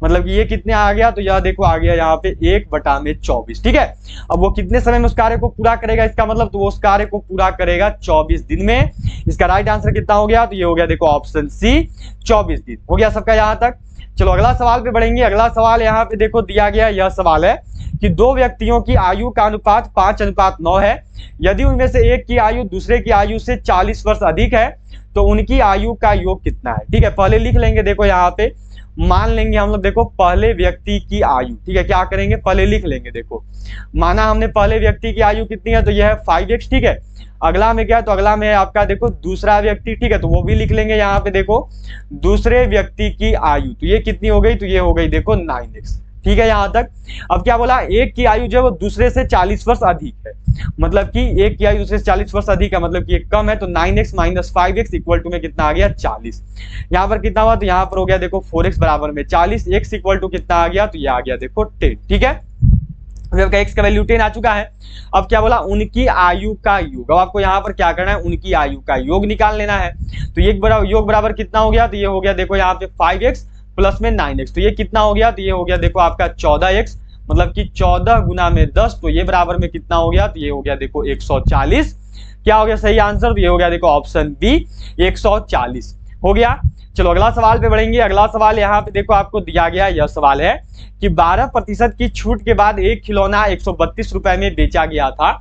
[SPEAKER 1] मतलब कि ये कितने आ गया, तो यह देखो आ गया यहाँ पे 1/24। ठीक है, अब वो कितने समय में उस कार्य को पूरा करेगा, इसका मतलब तो वो उस कार्य को पूरा करेगा 24 दिन में। इसका राइट आंसर कितना हो गया, तो ये हो गया देखो ऑप्शन सी 24 दिन हो गया सबका यहाँ तक। चलो अगला सवाल पे बढ़ेंगे। अगला सवाल यहाँ पे देखो दिया गया, यह सवाल है कि 2 व्यक्तियों की आयु का अनुपात 5:9 है, यदि उनमें से एक की आयु दूसरे की आयु से 40 वर्ष अधिक है तो उनकी आयु का योग कितना है। ठीक है, पहले लिख लेंगे, देखो यहाँ पे मान लेंगे हम लोग, देखो पहले व्यक्ति की आयु। ठीक है, क्या करेंगे, पहले लिख लेंगे, देखो माना हमने पहले व्यक्ति की आयु कितनी है, तो यह है 5x। ठीक है, अगला में क्या है, तो अगला में आपका देखो दूसरा व्यक्ति। ठीक है, तो वो भी लिख लेंगे यहाँ पे, देखो दूसरे व्यक्ति की आयु, तो ये कितनी हो गई, तो ये हो गई देखो 9x। ठीक है यहाँ तक। अब क्या बोला, एक की आयु जो है वो दूसरे से 40 वर्ष अधिक है, मतलब कि एक की आयु दूसरे से 40 वर्ष अधिक है, मतलब कि एक कम है, तो 9x - 5x इक्वल टू में कितना आ गया 40। यहाँ पर कितना हुआ, तो यहाँ पर हो गया देखो 4x बराबर में 40, x इक्वल टू कितना आ गया, तो ये आ गया देखो 10। ठीक है, अभी आपका x का वैल्यू 10 आ चुका है। अब क्या बोला, उनकी आयु का योग। अब आपको यहाँ पर क्या करना है, उनकी आयु का योग निकाल लेना है। तो ये योग बराबर कितना हो गया, तो ये हो गया देखो यहाँ पे 5x प्लस में 9x, तो ये कितना हो गया, तो ये हो गया देखो आपका 14x, मतलब कि 14 गुना में 10, तो ये बराबर में कितना हो गया, तो ये हो गया देखो 140। क्या हो गया सही आंसर, तो ये हो गया देखो ऑप्शन बी 140 हो गया। चलो अगला सवाल पे बढ़ेंगे। अगला सवाल यहाँ पे देखो आपको दिया गया, यह सवाल है कि 12% की छूट के बाद एक खिलौना 132 रुपए में बेचा गया था,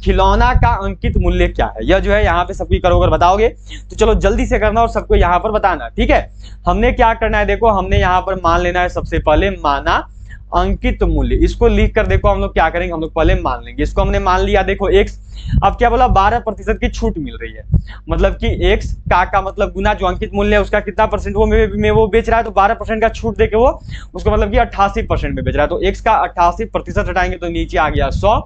[SPEAKER 1] खिलौना का अंकित मूल्य क्या है। यह जो है यहाँ पे सबकी करोगे बताओगे, तो चलो जल्दी से करना और सबको यहाँ पर बताना, ठीक है। हमने क्या करना है, देखो हमने यहाँ पर मान लेना है सबसे पहले माना अंकित मूल्य। इसको लिख कर देखो हम लोग क्या करेंगे, हम लोग पहले मान लेंगे। इसको हमने मान लिया देखो x। अब क्या बोला, 12% की छूट मिल रही है, मतलब कि x का मतलब गुना जो अंकित मूल्य है उसका कितना परसेंट वो बेच रहा है, तो 12% का छूट देके वो उसको मतलब कि 88% में बेच रहा है। तो x का 88% हटाएंगे तो नीचे आ गया 100,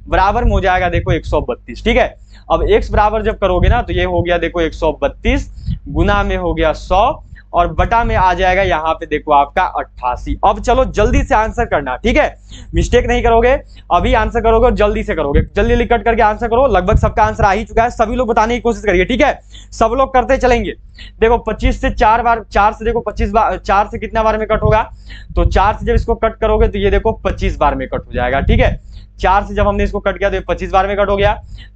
[SPEAKER 1] बराबर में हो जाएगा देखो 132, ठीक है। अब x बराबर जब करोगे ना तो ये हो गया देखो 132 गुना में हो गया 100 और बटा में आ जाएगा यहाँ पे देखो आपका 88। अब चलो जल्दी से आंसर करना, ठीक है, मिस्टेक नहीं करोगे, अभी आंसर करोगे और जल्दी से करोगे, जल्दी कट करके आंसर करो। लगभग सबका आंसर आ ही चुका है, सभी लोग बताने की कोशिश करिए, ठीक है, सब लोग करते चलेंगे। देखो 25 से 4 बार, 4 से देखो 25 बार, 4 से कितना बार में कट होगा, तो 4 से जब इसको कट करोगे तो ये देखो 25 बार में कट हो जाएगा, ठीक है। 4 से जब हमने इसको कट किया तो ये 25 बार में कट हो गया,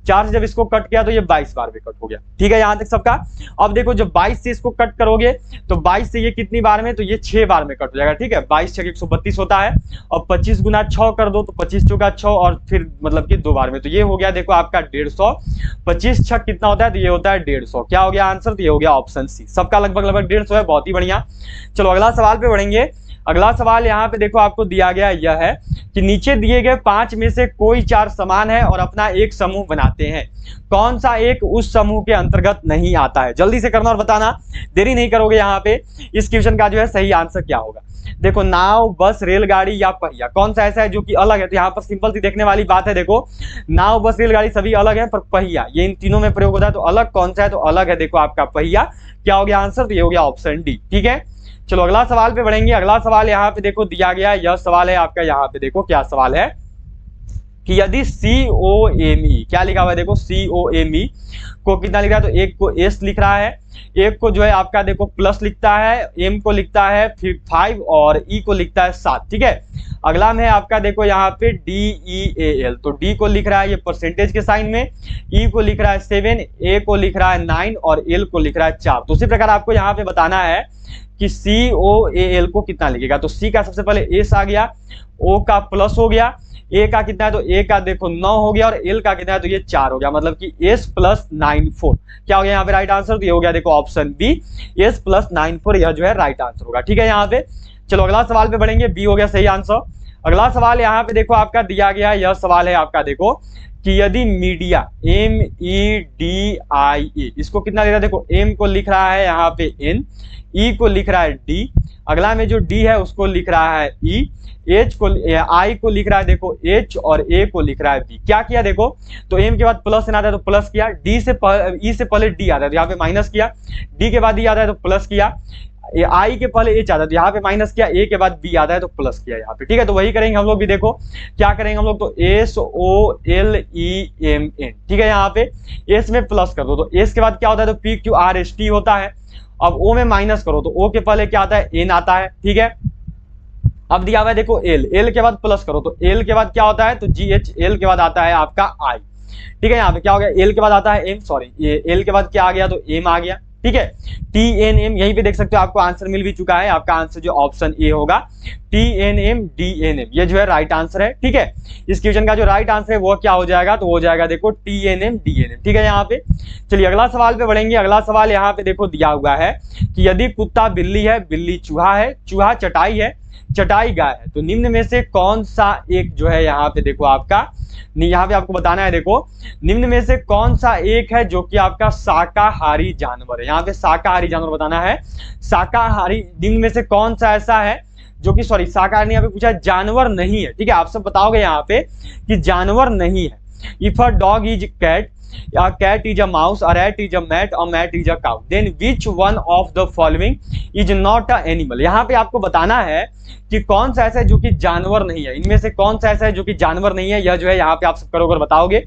[SPEAKER 1] 4 से जब इसको कट किया तो ये 22 बार में कट हो गया, ठीक है, यहां तक सबका। अब देखो जब 22 से इसको कट करोगे तो 22 से ये कितनी बार में, तो ये 6 बार में कट हो जाएगा, ठीक है। 22 6 132 होता है, और 25 गुना 6 कर दो तो 25 चौका 6 और फिर मतलब कि 2 बार में, तो ये हो गया देखो आपका 150। 25 6 कितना होता है, तो ये होता है 150। क्या हो गया आंसर, तो ये हो गया ऑप्शन सी, सबका लगभग 150 है, बहुत ही बढ़िया। चलो अगला सवाल पे बढ़ेंगे। अगला सवाल यहाँ पे देखो आपको दिया गया यह है कि नीचे दिए गए 5 में से कोई 4 समान है और अपना एक समूह बनाते हैं, कौन सा एक उस समूह के अंतर्गत नहीं आता है। जल्दी से करना और बताना, देरी नहीं करोगे। यहाँ पे इस क्वेश्चन का जो है सही आंसर क्या होगा, देखो नाव, बस, रेलगाड़ी या पहिया, कौन सा ऐसा है जो कि अलग है। तो यहाँ पर सिंपल सी देखने वाली बात है, देखो नाव, बस, रेलगाड़ी सभी अलग है, पर पहिया ये इन तीनों में प्रयोग होता है, तो अलग कौन सा है, तो अलग है देखो आपका पहिया। क्या हो गया आंसर, तो ये हो गया ऑप्शन डी, ठीक है। चलो अगला सवाल पे बढ़ेंगे। अगला सवाल यहाँ पे देखो दिया गया, यह सवाल है आपका, यहाँ पे देखो क्या सवाल है कि यदि COME, क्या लिखा हुआ है देखो, COME को कितना लिख रहा है, तो एक को S लिख रहा है, एक को जो है आपका देखो प्लस लिखता है, M को लिखता है फिर 5 और E को लिखता है 7, ठीक है। अगला में है आपका देखो यहाँ पे DEAL, तो D को लिख रहा है ये परसेंटेज के साइन में, E को लिख रहा है 7, A को लिख रहा है 9 और L को लिख रहा है 4। तो उसी प्रकार आपको यहाँ पे बताना है कि COAL को कितना लिखेगा। तो C का सबसे पहले S आ गया, O का प्लस हो गया, A का कितना है, तो A का देखो 9 हो गया और L का कितना है, तो ये 4 हो गया, मतलब कि S प्लस 9 4। क्या हो गया यहाँ पे राइट आंसर, तो ये हो गया देखो ऑप्शन बी S प्लस 9 4, यह जो है राइट आंसर होगा, ठीक है यहाँ पे। चलो अगला सवाल पे बढ़ेंगे, बी हो गया सही आंसर। अगला सवाल यहाँ पे देखो आपका दिया गया, यह सवाल है आपका देखो कि यदि मीडिया MEDIA, इसको कितना लिख रहा है, देखो M को लिख रहा है यहाँ पे N, E को लिख रहा है D, अगला में जो D है उसको लिख रहा है E, H को I को लिख रहा है देखो H और A को लिख रहा है B। क्या किया देखो, तो M के बाद प्लस आता है तो प्लस किया, E से पहले D आता है तो यहाँ पे माइनस किया, D के बाद E आता है तो प्लस किया, I के पहले H आता है तो यहाँ पे माइनस किया, A के बाद B आता है तो प्लस किया यहाँ पे, ठीक है। तो वही करेंगे हम लोग भी, देखो क्या करेंगे हम लोग, तो SOLEMN, ठीक है, यहाँ पे S में प्लस कर दो तो S के बाद क्या होता है, तो PQRST होता है। अब O में माइनस करो तो O के पहले क्या आता है, N आता है, ठीक है। अब दिया हुआ है देखो L के बाद प्लस करो तो L के बाद क्या होता है, तो GH, L के बाद आता है आपका I, ठीक है। यहाँ पे क्या हो गया, L के बाद आता है M, सॉरी ये L के बाद क्या आ गया, तो M आ गया, ठीक है। TNM, यहीं पे देख सकते हो आपको आंसर मिल भी चुका है, आपका आंसर जो ऑप्शन ए होगा TNM DNM, ये जो है राइट आंसर है, ठीक है। इस क्वेश्चन का जो राइट आंसर है वो क्या हो जाएगा, तो हो जाएगा देखो TNM DNM, ठीक है यहाँ पे। चलिए अगला सवाल पे बढ़ेंगे। अगला सवाल यहाँ पे देखो दिया हुआ है कि यदि कुत्ता बिल्ली है, बिल्ली चूहा है, चूहा चटाई है, चटाई गाय है, तो निम्न में से कौन सा एक जो है यहाँ पे देखो आपका, यहाँ पे आपको बताना है, देखो निम्न में से कौन सा एक है जो कि आपका शाकाहारी जानवर है। यहाँ पे शाकाहारी जानवर बताना है, शाकाहारी निम्न में से कौन सा ऐसा है जो कि, सॉरी शाकाहारी यहाँ पे पूछा जानवर नहीं है, ठीक है। आप सब बताओगे यहाँ पे कि जानवर नहीं है। If a dog is cat A cat is a mouse, a rat is a mat is a cow. Then which one of the following is not a animal? यहाँ पे आपको बताना है कि कौन सा ऐसा है जो कि जानवर नहीं है, इनमें से कौन सा ऐसा है जो कि जानवर नहीं है। यह जो है यहाँ पे आप सब करोगे और बताओगे,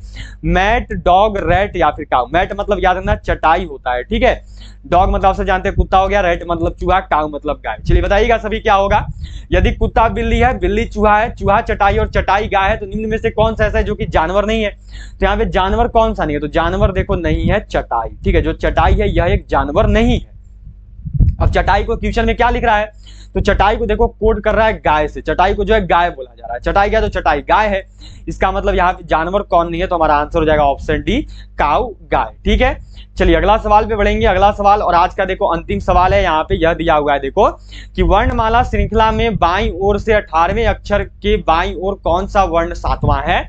[SPEAKER 1] मैट, डॉग, रैट या फिर काउ। मैट मतलब याद रखना चटाई होता है, ठीक है। डॉग मतलब आप सब जानते हैं कुत्ता हो गया, रैट मतलब चूहा, काउ मतलब गाय। चलिए बताइएगा सभी क्या होगा। यदि कुत्ता बिल्ली है, बिल्ली चूहा है, चूहा चटाई और चटाई गाय है, तो निम्न में से कौन सा ऐसा है जो कि जानवर नहीं है। तो यहाँ पे जानवर कौन सा नहीं है, तो जानवर देखो नहीं है चटाई, ठीक है। जो चटाई है यह एक जानवर नहीं है। अब चटाई को क्वेश्चन में क्या लिख रहा है, तो चटाई को देखो कोड कर रहा है गाय से, चटाई को जो है गाय बोला जा रहा है। चटाई क्या, तो चटाई गाय है, इसका मतलब यहाँ पे जानवर कौन नहीं है, तो हमारा आंसर हो जाएगा ऑप्शन डी, काऊ गाय, ठीक है। चलिए अगला सवाल पे बढ़ेंगे। अगला सवाल और आज का देखो अंतिम सवाल है। यहाँ पे यह दिया हुआ है देखो कि वर्णमाला श्रृंखला में बाईं ओर से 18वें अक्षर के बाईं ओर कौन सा वर्ण 7वां है।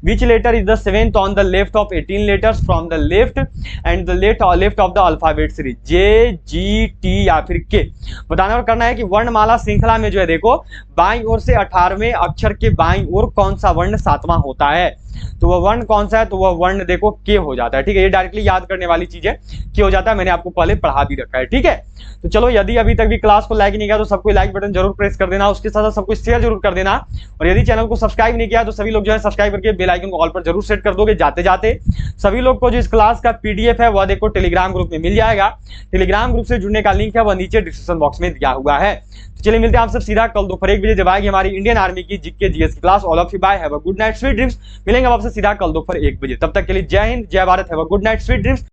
[SPEAKER 1] Which letter is the 7th on the left of 18 letters from the left and the left of the alphabet series? J, G, T या फिर K। बताना और करना है कि वर्णमाला श्रृंखला में जो है देखो बाईं ओर से 18वें अक्षर के बाईं ओर कौन सा वर्ण 7वां होता है। तो वह वर्ण कौन सा है, तो वह वर्ण देखो के हो जाता है, ठीक है। ये डायरेक्टली याद करने वाली चीज है, के हो जाता है, मैंने आपको पहले पढ़ा भी रखा है, ठीक है। तो चलो, यदि अभी तक भी क्लास को लाइक नहीं किया तो सबको लाइक बटन जरूर प्रेस कर देना, उसके साथ साथ सबको शेयर जरूर कर देना। और यदि चैनल को सब्सक्राइब नहीं किया तो सभी लोग जो है सब्सक्राइब करके बेल आइकन को ऑल पर जरूर सेट कर दोगे। जाते जाते सभी लोग को जो इस क्लास का पीडीएफ है वह देखो टेलीग्राम ग्रुप में मिल जाएगा। टेलीग्राम ग्रुप से जुड़ने का लिंक है वह नीचे डिस्क्रिप्शन बॉक्स में दिया हुआ है। तो चलिए मिलते हैं आप सब सीधा कल दोपहर 1 बजे जब आएगी हमारी इंडियन आर्मी की जीके जीएस की class. All of you bye, have a good night, sweet dreams. मिलेंगे आपसे सीधा कल दोपहर 1 बजे। तब तक के लिए जय हिंद, जय Bharat, have a good night, sweet dreams.